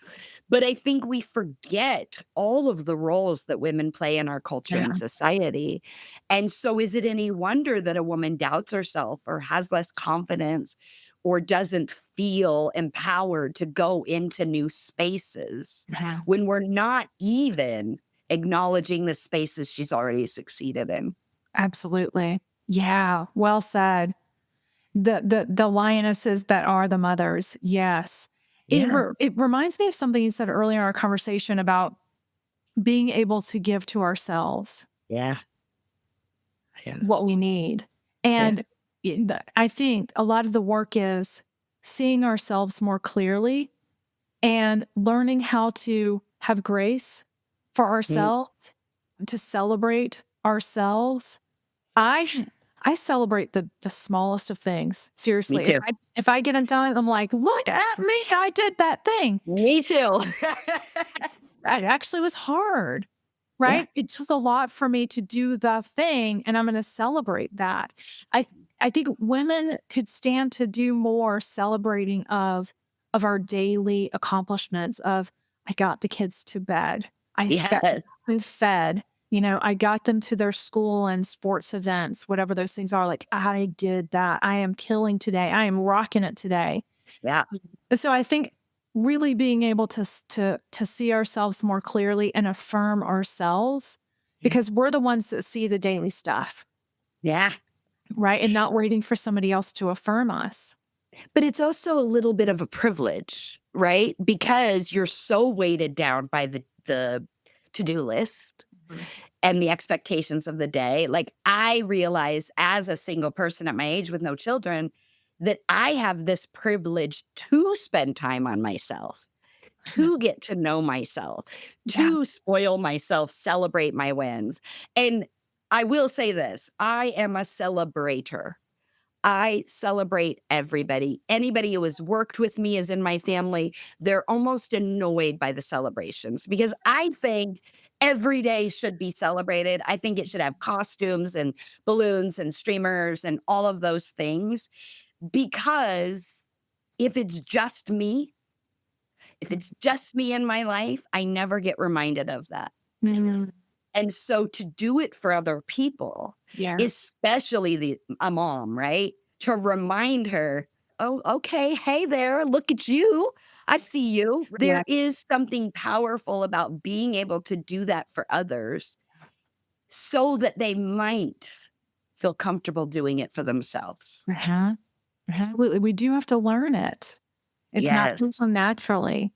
But I think we forget all of the roles that women play in our culture Yeah. and society. And so is it any wonder that a woman doubts herself or has less confidence or doesn't feel empowered to go into new spaces Uh-huh. when we're not even acknowledging the spaces she's already succeeded in? Absolutely. Yeah. Well said. The lionesses that are the mothers. Yes. Yeah. It reminds me of something you said earlier in our conversation about being able to give to ourselves Yeah. Yeah. what we need. Yeah. And I think a lot of the work is seeing ourselves more clearly and learning how to have grace for Mm, ourselves, to celebrate ourselves. I I celebrate the smallest of things. me Seriously, too. if I get it done, I'm like, look at me, I did that thing. Me too. That actually was hard, Yeah. right? It took a lot for me to do the thing, and I'm going to celebrate that. I I think women could stand to do more celebrating of our daily accomplishments. Of I got the kids to bed, got Yes. them fed. I got them to their school and sports events, whatever those things are. Like I did that. I am killing today. I am rocking it today. Yeah. So I think really being able to see ourselves more clearly and affirm ourselves because we're the ones that see the daily stuff, Yeah. right? And not waiting for somebody else to affirm us. But it's also a little bit of a privilege, right? Because you're so weighted down by the to-do list Mhm. and the expectations of the day. Like I realize as a single person at my age with no children that I have this privilege to spend time on myself, to get to know myself, Yeah. to spoil myself, celebrate my wins. And I will say this, I am a celebrator. I celebrate everybody. Anybody who has worked with me is in my family. They're almost annoyed by the celebrations because I think every day should be celebrated. I think it should have costumes and balloons and streamers and all of those things because if it's just me, if it's just me in my life, I never get reminded of that. Mhm. And so to do it for other people, Yeah. especially a mom, right? To remind her, "Oh, okay, hey there, look at you. I see you." Yeah. There is something powerful about being able to do that for others so that they might feel comfortable doing it for themselves. Uh-huh. Absolutely. We do have to learn it. It's not Yes. so naturally.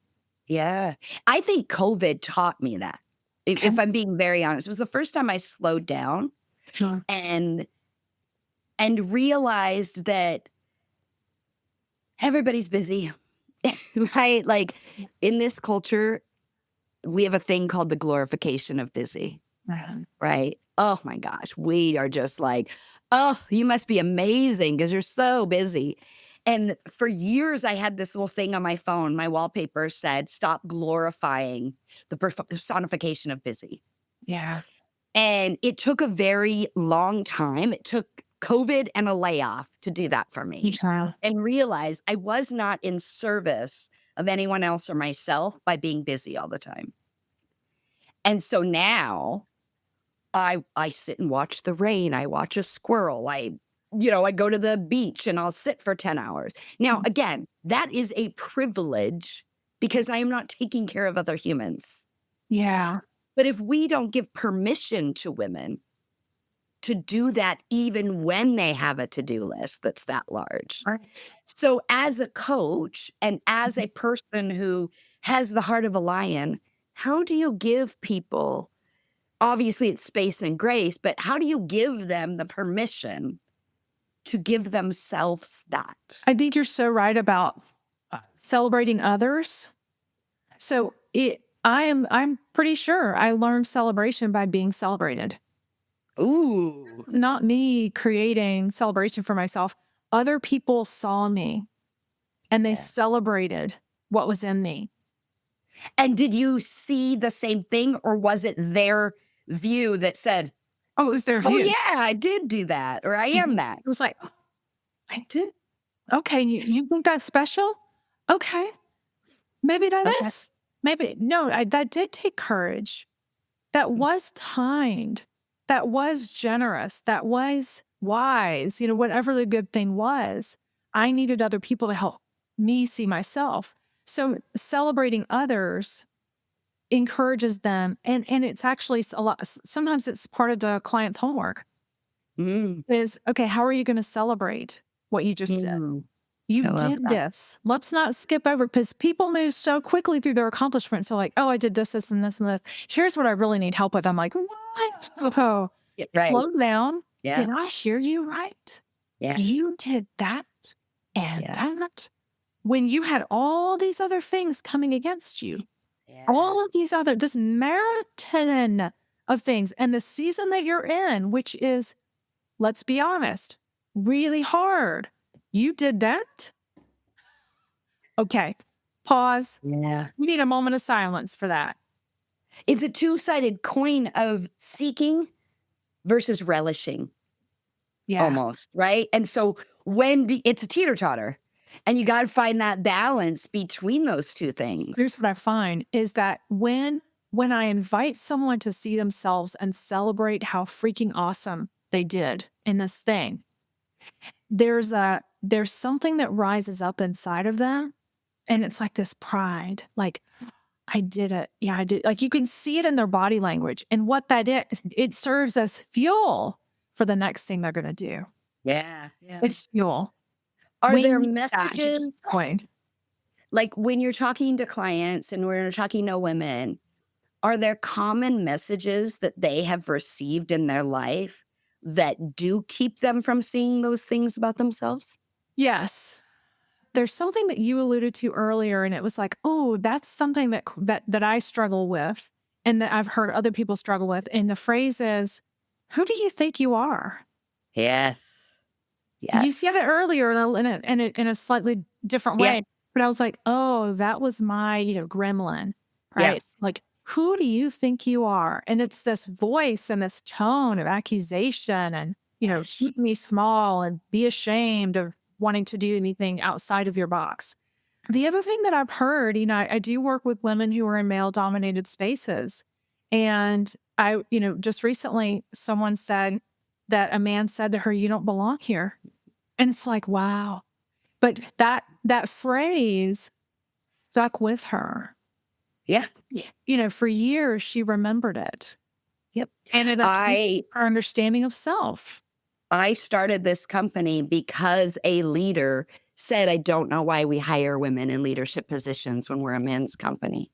Yeah. I think COVID taught me that. Okay. If I'm being very honest, it was the first time I slowed down Sure. and realized that everybody's busy, right? Like in this culture, we have a thing called the glorification of busy, Uh-huh. right? Oh my gosh, we are just like, oh, you must be amazing because you're so busy. And for years, I had this little thing on my phone. My wallpaper said, stop glorifying the personification of busy. Yeah. And it took a very long time. It took COVID and a layoff to do that for me Yeah. and realize I was not in service of anyone else or myself by being busy all the time. And so now I sit and watch the rain. I watch a squirrel. I go to the beach and I'll sit for 10 hours. Now, again, that is a privilege because I am not taking care of other humans. Yeah. But if we don't give permission to women to do that, even when they have a to-do list that's that large. Right. So as a coach and as a person who has the heart of a lion, how do you give people, obviously it's space and grace, but how do you give them the permission to give themselves that? I think you're so right about celebrating others. So I'm pretty sure I learned celebration by being celebrated. Ooh. Not me creating celebration for myself. Other people saw me and they Yeah. celebrated what was in me. And did you see the same thing, or was it their view that said, Oh, it was their oh, view. yeah, I did do that, or I am that? It was like, "Oh, I did. Okay, you think that's special? Okay, maybe that Okay. is. Maybe no. That did take courage. That was kind. That was generous. That was wise. Whatever the good thing was, I needed other people to help me see myself. So celebrating others encourages them, and it's actually a lot. Sometimes it's part of the client's homework. Mm. Is okay. How are you going to celebrate what you just did? Mm. You I love did that. this. Let's not skip over because people move so quickly through their accomplishments. So like, oh, I did this, this, and this, and this. Here's what I really need help with. I'm like, what? Oh, Yeah, right. slow down. Yeah. Did I hear you right? Yeah. You did that and Yeah. that when you had all these other things coming against you. Yeah. All of this marathon of things. And the season that you're in, which is, let's be honest, really hard. You did that. Okay, pause. Yeah. We need a moment of silence for that. It's a two-sided coin of seeking versus relishing, Yeah. almost, right? And so it's a teeter-totter, and you gotta find that balance between those two things. Here's what I find is that when I invite someone to see themselves and celebrate how freaking awesome they did in this thing, there's something that rises up inside of them, and it's like this pride, like, I did it. Yeah, I did. Like you can see it in their body language. And what that is, it serves as fuel for the next thing they're going to do. Yeah. Yeah. It's fuel. Are We there need that to messages, keep going. like when you're talking to clients and we're talking to women, are there common messages that they have received in their life that do keep them from seeing those things about themselves? Yes. There's something that you alluded to earlier, and it was like, oh, that's something that I struggle with and that I've heard other people struggle with. And the phrase is, who do you think you are? Yes. You said it earlier in a slightly different Yeah. way, but I was like, oh, that was my, gremlin, Yeah. right? Like, who do you think you are? And it's this voice and this tone of accusation and, keep me small and be ashamed of wanting to do anything outside of your box. The other thing that I've heard, I do work with women who are in male dominated spaces. And just recently someone said that a man said to her, you don't belong here. And it's like, wow. But that phrase stuck with her. Yeah. For years she remembered it. Yep. And it affected her understanding of self. I started this company because a leader said, I don't know why we hire women in leadership positions when we're a men's company.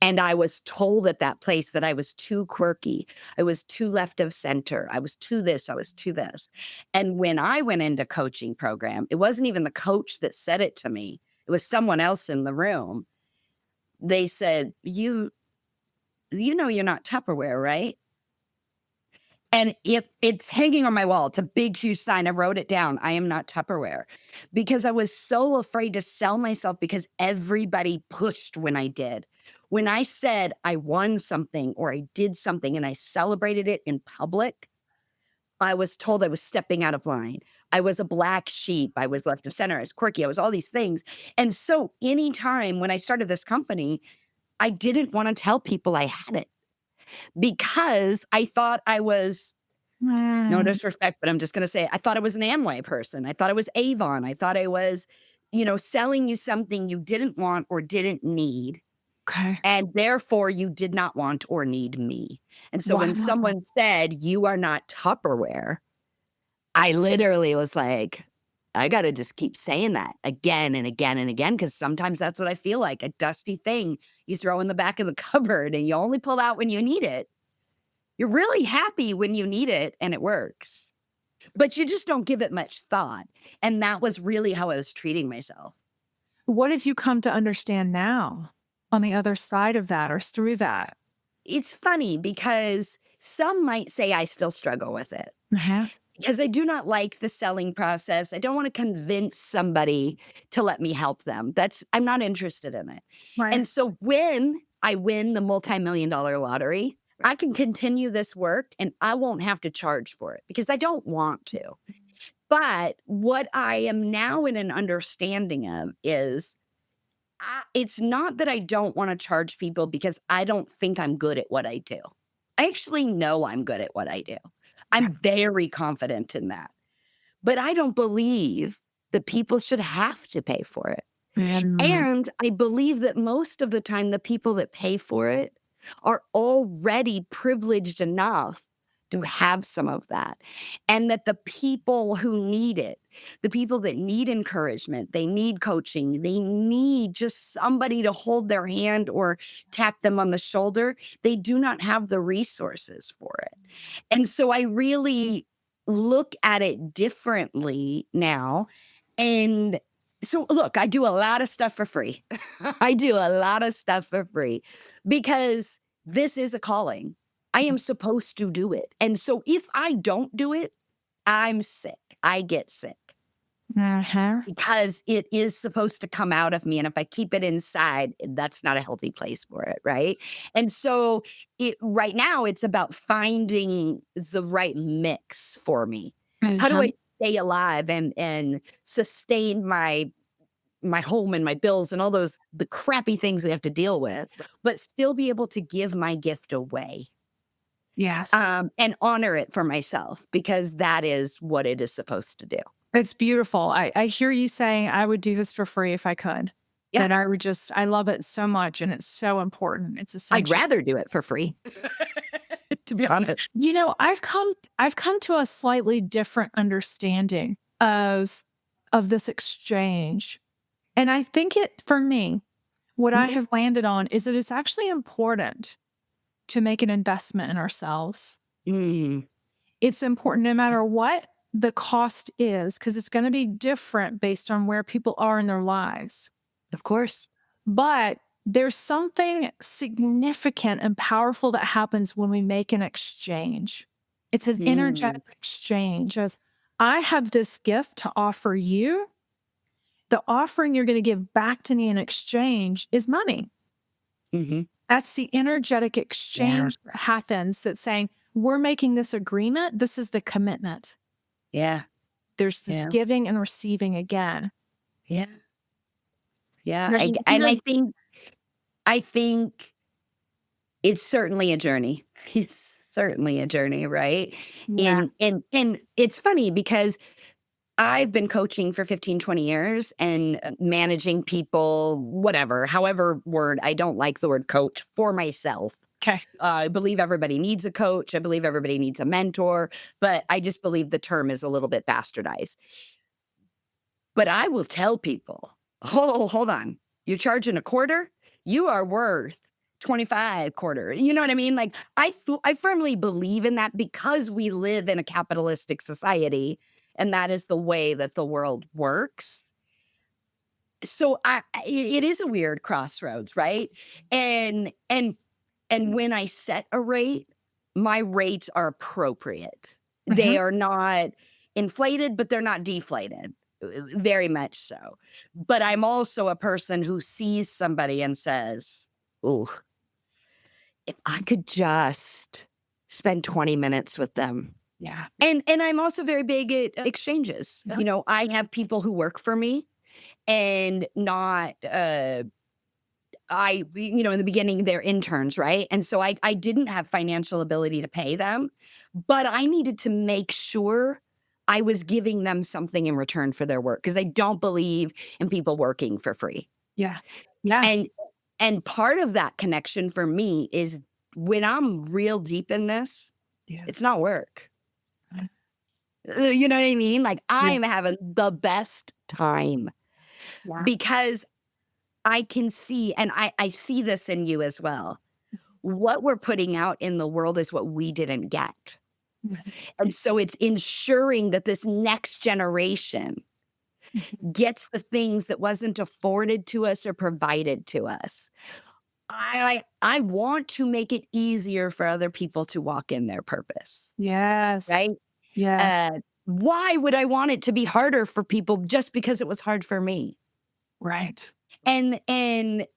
And I was told at that place that I was too quirky. I was too left of center. I was too this. I was too this. And when I went into coaching program, it wasn't even the coach that said it to me. It was someone else in the room. They said, you know, you're not Tupperware, right? And it's hanging on my wall. It's a big, huge sign. I wrote it down. I am not Tupperware, because I was so afraid to sell myself because everybody pushed when I did. When I said I won something or I did something and I celebrated it in public, I was told I was stepping out of line. I was a black sheep. I was left of center. I was quirky. I was all these things. And so anytime when I started this company, I didn't want to tell people I had it because I thought I was, no Right. disrespect, but I'm just going to say, I thought I was an Amway person. I thought I was Avon. I thought I was, selling you something you didn't want or didn't need. Okay. And therefore, you did not want or need me. And so when Wow. someone said, you are not Tupperware, I literally was like, I got to just keep saying that again and again and again, because sometimes that's what I feel like, a dusty thing you throw in the back of the cupboard and you only pull out when you need it. You're really happy when you need it and it works, but you just don't give it much thought. And that was really how I was treating myself. What have you come to understand now on the other side of that or through that? It's funny because some might say I still struggle with it. Uh-huh. Because I do not like the selling process. I don't want to convince somebody to let me help them. I'm not interested in it. Right. And so when I win the multi-million-dollar lottery, I can continue this work and I won't have to charge for it because I don't want to. But what I am now in an understanding of is it's not that I don't want to charge people because I don't think I'm good at what I do. I actually know I'm good at what I do. I'm very confident in that. But I don't believe that people should have to pay for it. And And I believe that most of the time, the people that pay for it are already privileged enough to have some of that. And that the people who need it, the people that need encouragement, they need coaching, they need just somebody to hold their hand or tap them on the shoulder, they do not have the resources for it. And so I really look at it differently now. And so, look, I do a lot of stuff for free. I do a lot of stuff for free because this is a calling. I am supposed to do it. And so if I don't do it, I'm sick. I get sick uh-huh. because it is supposed to come out of me. And if I keep it inside, that's not a healthy place for it. Right. And so right now it's about finding the right mix for me. How do Uh-huh. I stay alive and sustain my home and my bills and all the crappy things we have to deal with, but still be able to give my gift away, Yes. and honor it for myself because that is what it is supposed to do. It's beautiful. I hear you saying I would do this for free if I could. Yeah. That I love it so much and it's so important. It's I'd essential. rather do it for free, to be honest. I've come to a slightly different understanding of this exchange. And I think it for me, what I Mhm. have landed on is that it's actually important to make an investment in ourselves. Mm, It's important no matter what the cost is, because it's going to be different based on where people are in their lives. of course. But there's something significant and powerful that happens when we make an exchange. It's an Mm, energetic exchange of, I have this gift to offer you. The offering you're going to give back to me in exchange is money. mhm. That's the energetic Yeah, exchange that happens that's saying, we're making this agreement. This is the commitment. yeah, There's this yeah, giving and receiving again. yeah, yeah. There's I an and ener- I think it's certainly a journey. It's certainly a journey, right? yeah. And it's funny because I've been coaching for 15, 20 years and managing people, whatever, however word, I don't like the word coach for myself. Okay. I believe everybody needs a coach. I believe everybody needs a mentor, but I just believe the term is a little bit bastardized. But I will tell people, oh, hold on. You're charging a quarter? You are worth 25 quarter. You know what I mean? Like I firmly believe in that because we live in a capitalistic society and that is the way that the world works. So it is a weird crossroads, right? And when I set a rate, my rates are appropriate. They Mhm. are not inflated, but they're not deflated. Very much so. But I'm also a person who sees somebody and says, "Oh, if I could just spend 20 minutes with them, Yeah. And I'm also very big at exchanges. Yeah. You know, I have people who work for me and not in the beginning they're interns, right? And so I didn't have financial ability to pay them, but I needed to make sure I was giving them something in return for their work because I don't believe in people working for free. Yeah. Yeah. And and part of that connection for me is when I'm real deep in this, Yeah. it's not work. You know what I mean? Like I Yeah. am having the best time Yeah. because I can see, and I see this in you as well. What we're putting out in the world is what we didn't get. Mhm. And so it's ensuring that this next generation Mhm. gets the things that wasn't afforded to us or provided to us. I want to make it easier for other people to walk in their purpose, Yes. right? Yes. Uh, why would I want it to be harder for people just because it was hard for me? Right. And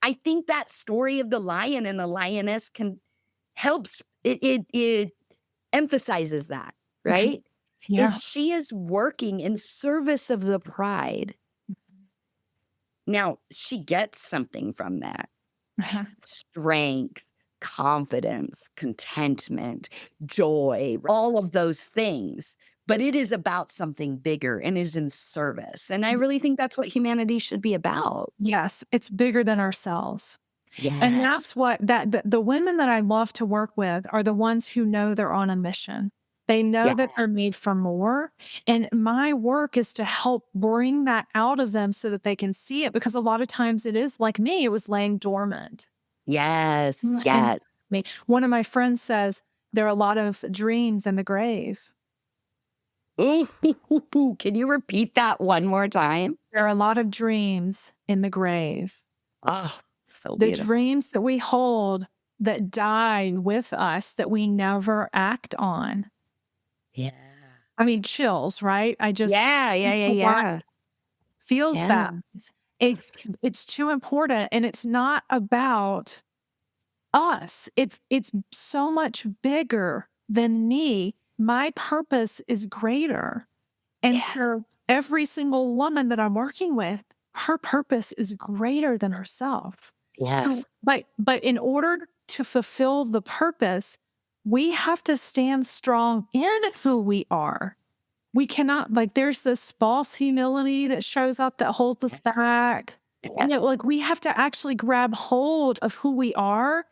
I think that story of the lion and the lioness can helps it emphasizes that, Mhm. right? Yeah. Is she is working in service of the pride. Now, she gets something from that. Uh-huh. Strength, confidence, contentment, joy, all of those things. But it is about something bigger and is in service. And I really think that's what humanity should be about. Yes, it's bigger than ourselves. And Yes. that's what the women that I love to work with are the ones who know they're on a mission. They know Yeah. that they're made for more. And my work is to help bring that out of them so that they can see it. Because a lot of times it is like me, it was laying dormant. Yes. And Yes. one of my friends says there are a lot of dreams in the grave. Ooh, can you repeat that one more time? There are a lot of dreams in the grave. Oh, so The beautiful. dreams that we hold that die with us that we never act on. Yeah. I mean, chills, right? I just Yeah, yeah, yeah, what yeah. feels Yeah. that. It it's too important and it's not about us. It's so much bigger than me. My purpose is greater. And Yeah. so every single woman that I'm working with, her purpose is greater than herself. So, Yes. but in order to fulfill the purpose, we have to stand strong in who we are. We cannot like there's this false humility that shows up that holds us Yes. back. And Yes. like we have to actually grab hold of who we are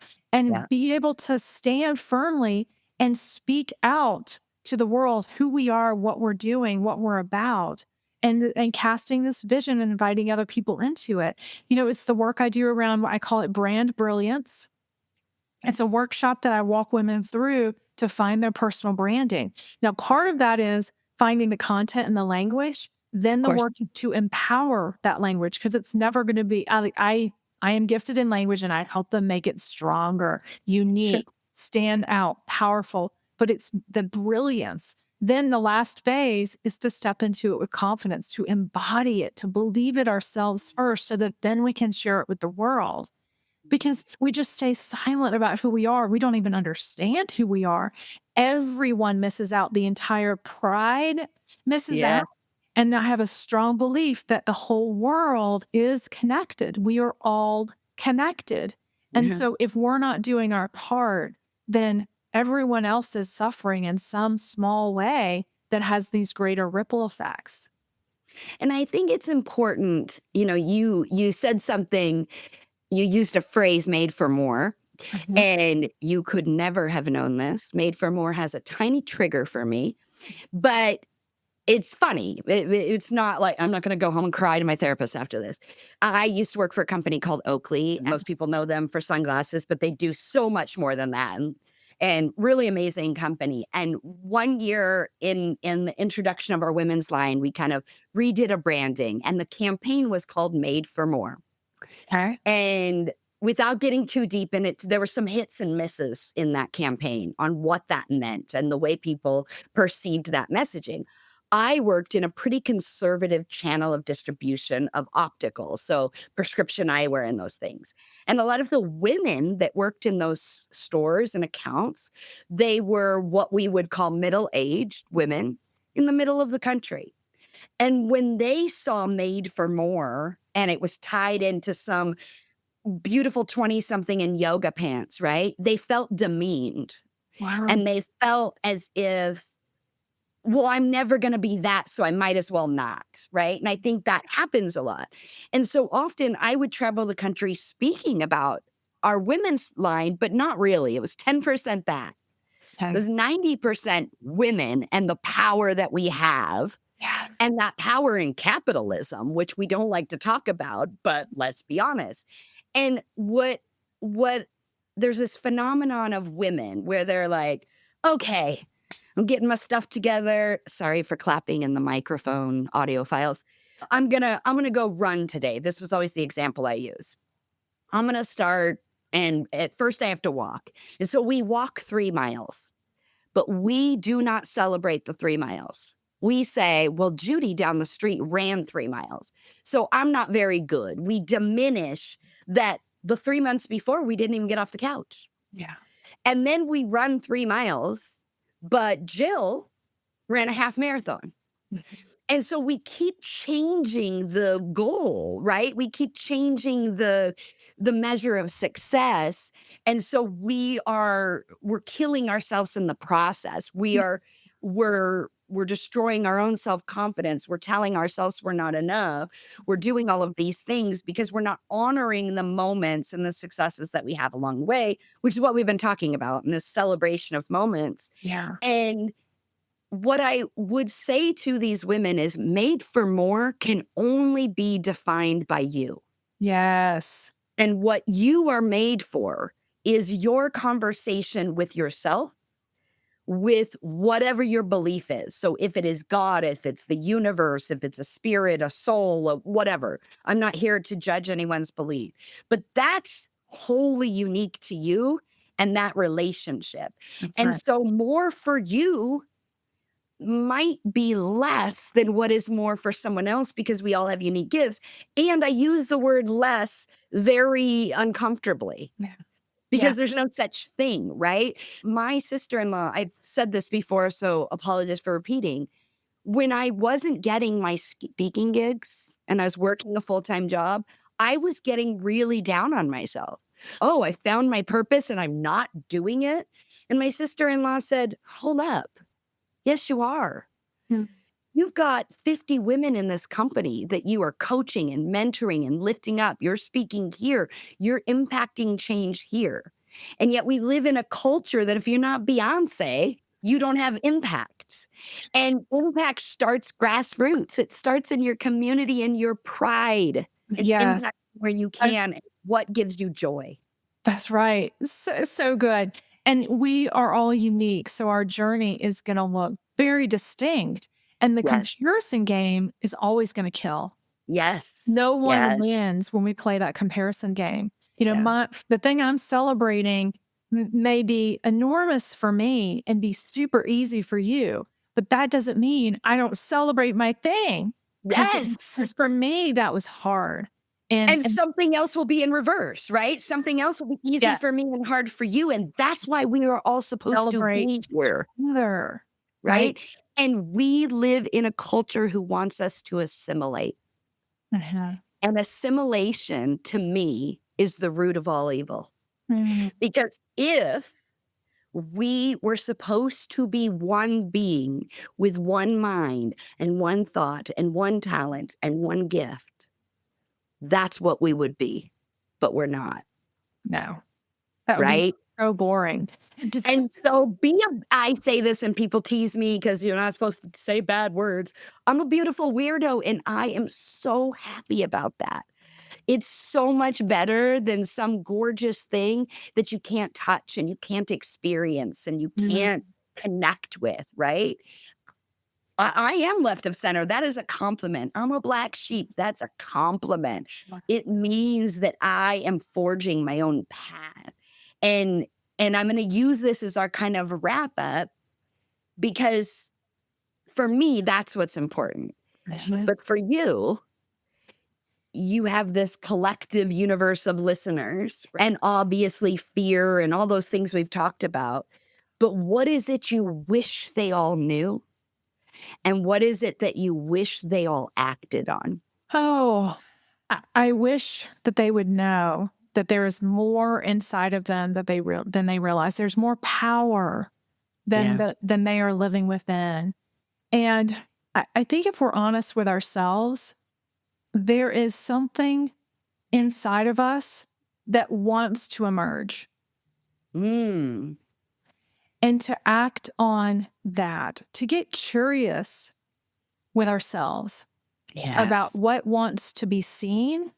Yeah. and be able to stand firmly and speak out to the world who we are, what we're doing, what we're about. And casting this vision and inviting other people into it. You know, it's the work I do around I call it brand brilliance. It's a workshop that I walk women through to find their personal branding. Now, part of that is finding the content and the language. Then Of the course. work is to empower that language because it's never going to be. I am gifted in language and I help them make it stronger, Sure. unique, stand out, powerful. But it's the brilliance. Then the last phase is to step into it with confidence, to embody it, to believe it ourselves first, so that then we can share it with the world. Because if we just stay silent about who we are, we don't even understand who we are. Everyone misses out. The entire pride misses Yeah. out. And I have a strong belief that the whole world is connected. We are all connected. And Mhm. so if we're not doing our part, then everyone else is suffering in some small way that has these greater ripple effects. And I think it's important, you said something, you used a phrase made for more, Mhm. and you could never have known this. Made for more has a tiny trigger for me, but it's funny. It's not like I'm not gonna go home and cry to my therapist after this. I used to work for a company called Oakley. Most people know them for sunglasses, but they do so much more than that, and really amazing company. And one year in the introduction of our women's line, we kind of redid a branding, and the campaign was called Made for More. Okay. And without getting too deep in it, there were some hits and misses in that campaign on what that meant and the way people perceived that messaging. I worked in a pretty conservative channel of distribution of optical, so prescription eyewear and those things. And a lot of the women that worked in those stores and accounts, they were what we would call middle-aged women in the middle of the country. And when they saw Made for More and it was tied into some beautiful 20-something in yoga pants, right? They felt demeaned Wow. and they felt as if, well, I'm never going to be that, so I might as well not, right? And I think that happens a lot. And so often I would travel the country speaking about our women's line, but not really. It was 10% that. It Okay. was 90% women and the power that we have, Yes. and that power in capitalism, which we don't like to talk about, but let's be honest. And what there's this phenomenon of women where they're like, "Okay, I'm getting my stuff together." Sorry for clapping in the microphone audio files. I'm gonna go run today. This was always the example I use. I'm gonna start, and at first I have to walk. And so we walk 3 miles, but we do not celebrate the 3 miles. We say, well, Judy down the street ran 3 miles, so I'm not very good. We diminish that the 3 months before, we didn't even get off the couch. Yeah. And then we run 3 miles, but Jill ran a half marathon. And so we keep changing the goal, right? We keep changing the measure of success. And so we're killing ourselves in the process. We're destroying our own self-confidence. We're telling ourselves we're not enough. We're doing all of these things because we're not honoring the moments and the successes that we have along the way, which is what we've been talking about in this celebration of moments. Yeah. And what I would say to these women is made for more can only be defined by you. Yes. And what you are made for is your conversation with yourself, with whatever your belief is. So if it is God, if it's the universe, if it's a spirit, a soul, whatever. I'm not here to judge anyone's belief, but that's wholly unique to you and that relationship. That's And right. so more for you might be less than what is more for someone else because we all have unique gifts. And I use the word less very uncomfortably Yeah. Yeah. because there's no such thing, right? My sister-in-law, I've said this before, so apologies for repeating. When I wasn't getting my speaking gigs and I was working a full-time job, I was getting really down on myself. Oh, I found my purpose and I'm not doing it. And my sister-in-law said, hold up. Yes, you are. Mm. You've got 50 women in this company that you are coaching and mentoring and lifting up. You're speaking here. You're impacting change here. And yet we live in a culture that if you're not Beyonce, you don't have impact. And impact starts grassroots. It starts in your community and your pride and Yes. impact where you can. What gives you joy? That's right. So good. And we are all unique. So our journey is going to look very distinct. And the Yes. comparison game is always going to kill. Yes. No one Yes. wins when we play that comparison game. You know, Yeah. the thing I'm celebrating may be enormous for me and be super easy for you, but that doesn't mean I don't celebrate my thing because Yes. for me that was hard. And And something else will be in reverse, right? Something else will be easy yeah, for me and hard for you, and that's why we are all supposed to celebrate be each here, other, right? right? And we live in a culture who wants us to assimilate. Uh-huh. And assimilation, to me, is the root of all evil. Mhm. Because if we were supposed to be one being with one mind and one thought and one talent and one gift, that's what we would be, but we're not, No, that would be right? so boring. And so I say this and people tease me because you're not supposed to say bad words. I'm a beautiful weirdo and I am so happy about that. It's so much better than some gorgeous thing that you can't touch and you can't experience and you Mhm. can't connect with, right? I am left of center. That is a compliment. I'm a black sheep. That's a compliment. It means that I am forging my own path. And and I'm going to use this as our kind of wrap up because For me, that's what's important. But for you, you have this collective universe of listeners and obviously fear and all those things we've talked about. But what is it you wish they all knew? And what is it that you wish they all acted on? Oh, I wish that they would know that there is more inside of them that than they realize. There's more power Yeah. than they are living within. And I think if we're honest with ourselves, there is something inside of us that wants to emerge, Mm. and to act on that, to get curious with ourselves about Yes. what wants to be seen,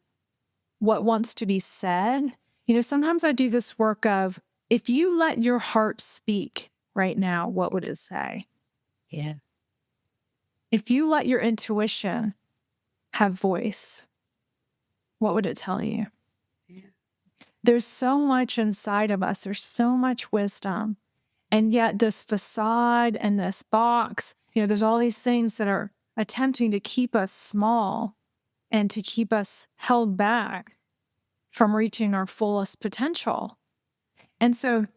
what wants to be said. You know, sometimes I do this work of, if you let your heart speak right now, what would it say? Yeah. If you let your intuition have voice, what would it tell you? Yeah. There's so much inside of us, there's so much wisdom. And yet, this facade and this box, you know, there's all these things that are attempting to keep us small and to keep us held back from reaching our fullest potential. And so,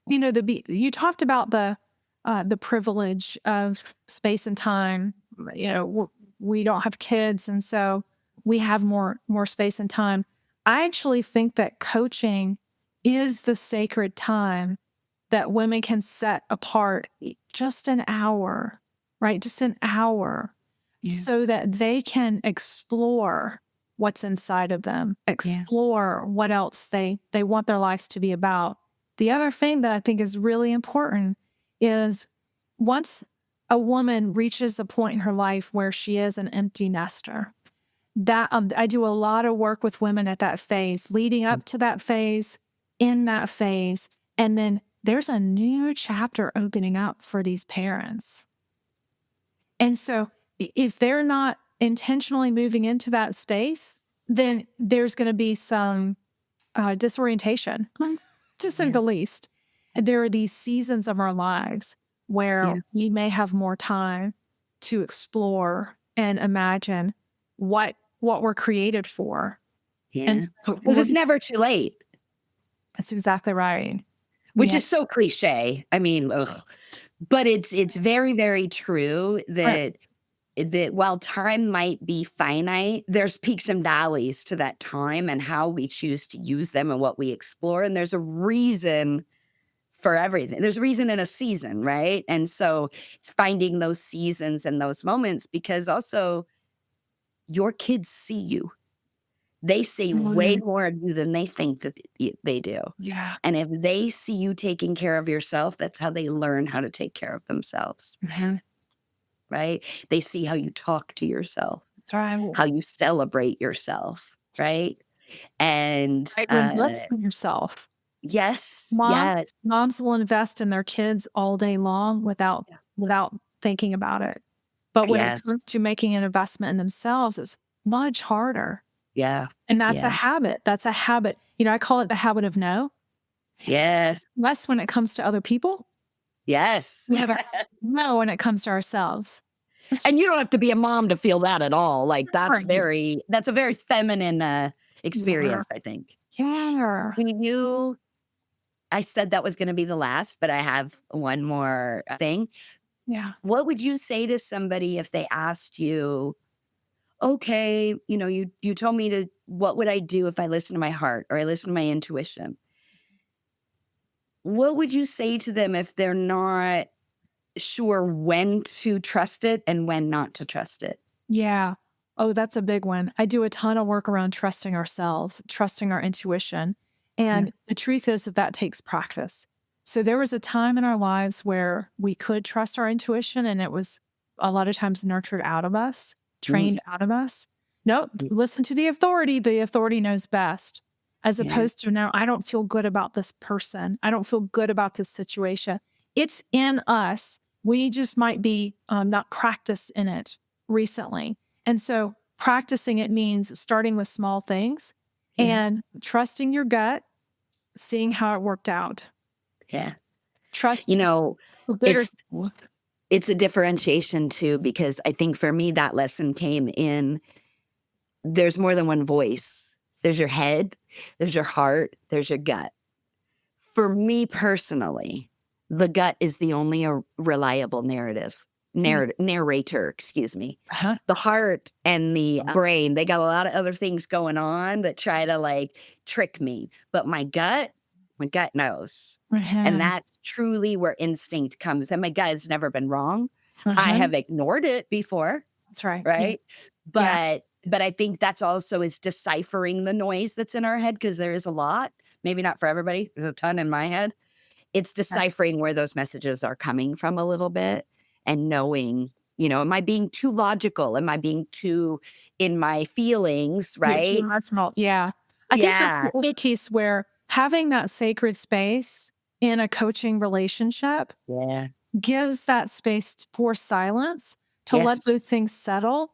you know, you talked about the privilege of space and time. You know, we don't have kids, and so we have more space and time. I actually think that coaching is the sacred time that women can set apart, just an hour, right? Just an hour, Yeah. so that they can explore what's inside of them, Yeah. explore what else they want their lives to be about. The other thing that I think is really important is, once a woman reaches a point in her life where she is an empty nester, that I do a lot of work with women at that phase, leading up to that phase, in that phase, and then there's a new chapter opening up for these parents. And so if they're not intentionally moving into that space, then there's going to be some disorientation, to say Yeah. the least. There are these seasons of our lives where Yeah. we may have more time to explore and imagine what we're created for. And Yeah. so Because it's never too late, that's exactly right. which Yeah. is so cliche. I mean, ugh. But it's very, very true Right. that while time might be finite, there's peaks and valleys to that time and how we choose to use them and what we explore. And there's a reason for everything. There's a reason in a season, right? And so it's finding those seasons and those moments, because also your kids see you. They see way Mm, more of you than they think that they do. yeah. And if they see you taking care of yourself, that's how they learn how to take care of themselves, Mhm. right? They see how you talk to yourself, That's right. how you celebrate yourself, right? And Right. When invest in yourself. yes, Moms yes, moms will invest in their kids all day long without thinking about it. But when it yes, comes to making an investment in themselves, it's much harder. yeah, And that's a yeah, habit. That's a habit. You know, I call it the habit of no. yes, Less when it comes to other people. yes. We have a no when it comes to ourselves. It's And you don't have to be a mom to feel that at all. Like hard. that's a very feminine Yeah. experience, I think. Yeah. Do you I said that was gonna be the last, but I have one more thing. Yeah. What would you say to somebody if they asked you, "Okay, you told me to what would I do if I listen to my heart or I listen to my intuition?" What would you say to them if they're not sure when to trust it and when not to trust it? Yeah. Oh, that's a big one. I do a ton of work around trusting ourselves, trusting our intuition. Yeah. And the truth is that that takes practice. So there was a time in our lives where we could trust our intuition, and it was a lot of times nurtured out of us, Mm, trained out of us. Nope, mm, listen to the authority. The authority knows best. As yeah, opposed to, now, I don't feel good about this person. I don't feel good about this situation. It's in us. We just might be not practiced in it recently. And so practicing it means starting with small things yeah, and trusting your gut, seeing how it worked out. yeah. You Trust know, for good or it's evil. It's a differentiation too, because I think for me, that lesson came in there's more than one voice. There's your head, there's your heart, there's your gut. For me personally, the gut is the only reliable narrator, excuse me. Uh-huh. The heart and the brain, they got a lot of other things going on that try to like trick me. But my gut knows. And Uh-huh. that's truly where instinct comes. And my gut has never been wrong. I Uh-huh. have ignored it before, That's right. Yeah. right? But I think that's also is deciphering the noise that's in our head because there is a lot. Maybe not for everybody. There's a ton in my head. It's deciphering where those messages are coming from a little bit and knowing, am I being too logical? Am I being too in my feelings, Yeah, too right? emotional. Yeah. I think that's Yeah. the only piece where having that sacred space in a coaching relationship Yeah. gives that space for silence to let Yes. those things settle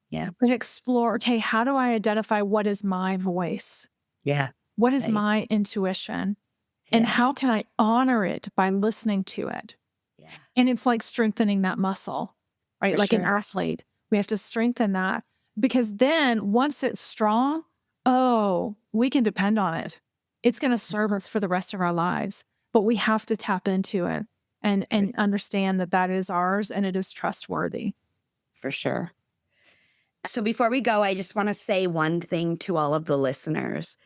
Yeah. and explore, okay, how do I identify what is my voice? Yeah. What is Right. my intuition? And Yeah. how can I honor it by listening to it? Yeah. And it's like strengthening that muscle, right? For Like an sure. athlete, we have to strengthen that because then once it's strong, we can depend on it. It's going to serve us for the rest of our lives, but we have to tap into it and understand that that is ours and it is trustworthy. For sure. So before we go, I just want to say one thing to all of the listeners.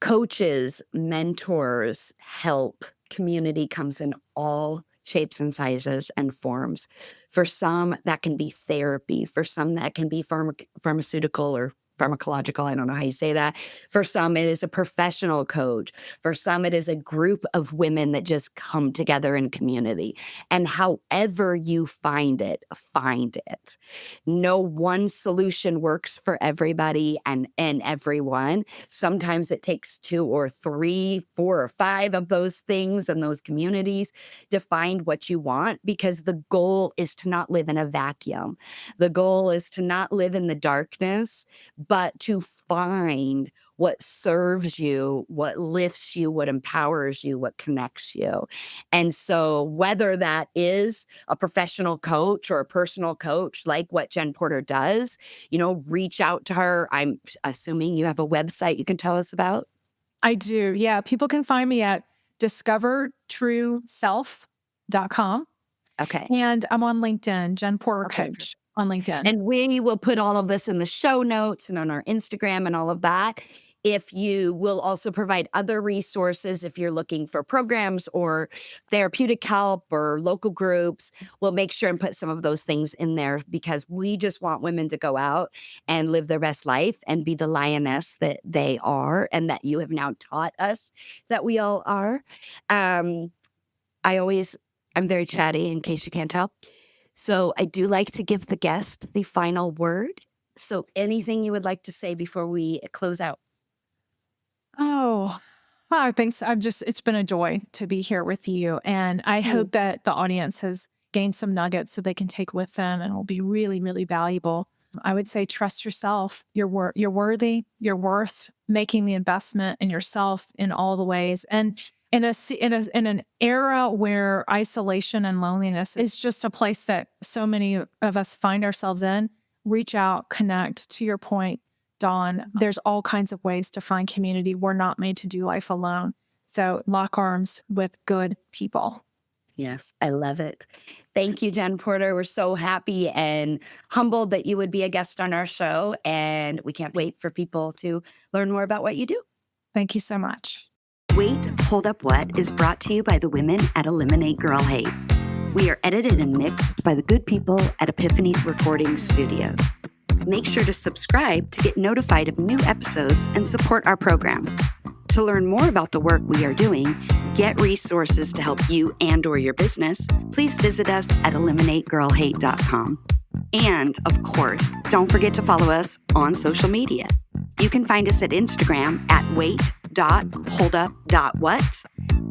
Coaches, mentors, help, community comes in all shapes and sizes and forms. For some, that can be therapy. For some, that can be pharmaceutical or pharmacological. I don't know how you say that. For some, it is a professional coach. For some, it is a group of women that just come together in community. And however you find it, find it. No one solution works for everybody and everyone. Sometimes it takes 2 or 3, 4 or 5 of those things and those communities to find what you want because the goal is to not live in a vacuum. The goal is to not live in the darkness, but to find what serves you, what lifts you, what empowers you, what connects you. And so whether that is a professional coach or a personal coach, like what Jen Porter does, reach out to her. I'm assuming you have a website you can tell us about. I do. Yeah. People can find me at discovertrueself.com. Okay. And I'm on LinkedIn, Jen Porter Okay. Coach on LinkedIn. And we will put all of this in the show notes and on our Instagram and all of that. If you will also provide other resources, if you're looking for programs or therapeutic help or local groups, we'll make sure and put some of those things in there because we just want women to go out and live their best life and be the lioness that they are and that you have now taught us that we all are. I'm very chatty in case you can't tell. So I do like to give the guest the final word. So anything you would like to say before we close out? Thanks. It's been a joy to be here with you. And I hope that the audience has gained some nuggets that they can take with them and will be really, really valuable. I would say trust yourself. You're worthy. You're worth making the investment in yourself in all the ways. And in an era where isolation and loneliness is just a place that so many of us find ourselves in, reach out, connect. To your point, Dawn, there's all kinds of ways to find community. We're not made to do life alone. So lock arms with good people. Yes, I love it. Thank you, Jen Porter. We're so happy and humbled that you would be a guest on our show. And we can't wait for people to learn more about what you do. Thank you so much. Wait, Hold Up What is brought to you by the women at Eliminate Girl Hate. We are edited and mixed by the good people at Epiphany Recording Studio. Make sure to subscribe to get notified of new episodes and support our program. To learn more about the work we are doing, get resources to help you and or your business, please visit us at eliminategirlhate.com. And, of course, don't forget to follow us on social media. You can find us at Instagram at wait.holdup.what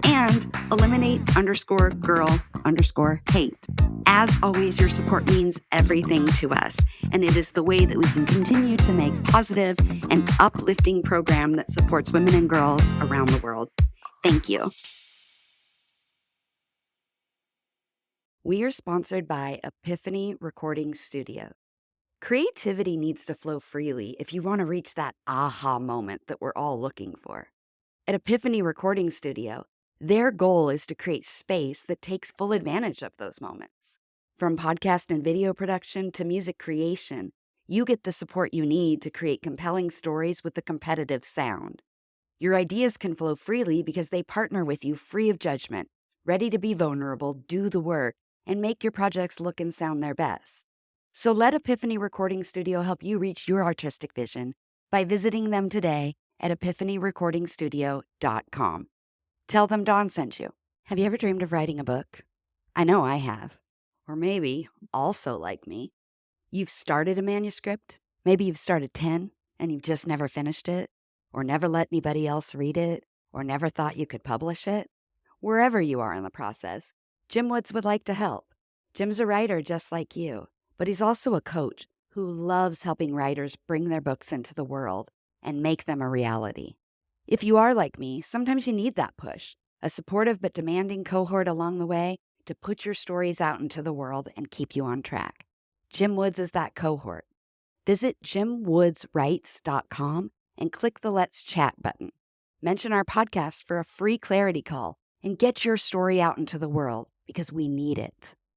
and eliminate_girl_hate. As always, your support means everything to us, and it is the way that we can continue to make positive and uplifting program that supports women and girls around the world. Thank you. We are sponsored by Epiphany Recording Studio. Creativity needs to flow freely if you want to reach that aha moment that we're all looking for. At Epiphany Recording Studio, their goal is to create space that takes full advantage of those moments. From podcast and video production to music creation, you get the support you need to create compelling stories with a competitive sound. Your ideas can flow freely because they partner with you free of judgment, ready to be vulnerable, do the work, and make your projects look and sound their best. So let Epiphany Recording Studio help you reach your artistic vision by visiting them today at epiphanyrecordingstudio.com. Tell them Dawn sent you. Have you ever dreamed of writing a book? I know I have. Or maybe, also like me, you've started a manuscript. Maybe you've started 10 and you've just never finished it, or never let anybody else read it, or never thought you could publish it. Wherever you are in the process, Jim Woods would like to help. Jim's a writer just like you, but he's also a coach who loves helping writers bring their books into the world and make them a reality. If you are like me, sometimes you need that push, a supportive but demanding cohort along the way to put your stories out into the world and keep you on track. Jim Woods is that cohort. Visit jimwoodswrites.com and click the Let's Chat button. Mention our podcast for a free clarity call and get your story out into the world because we need it.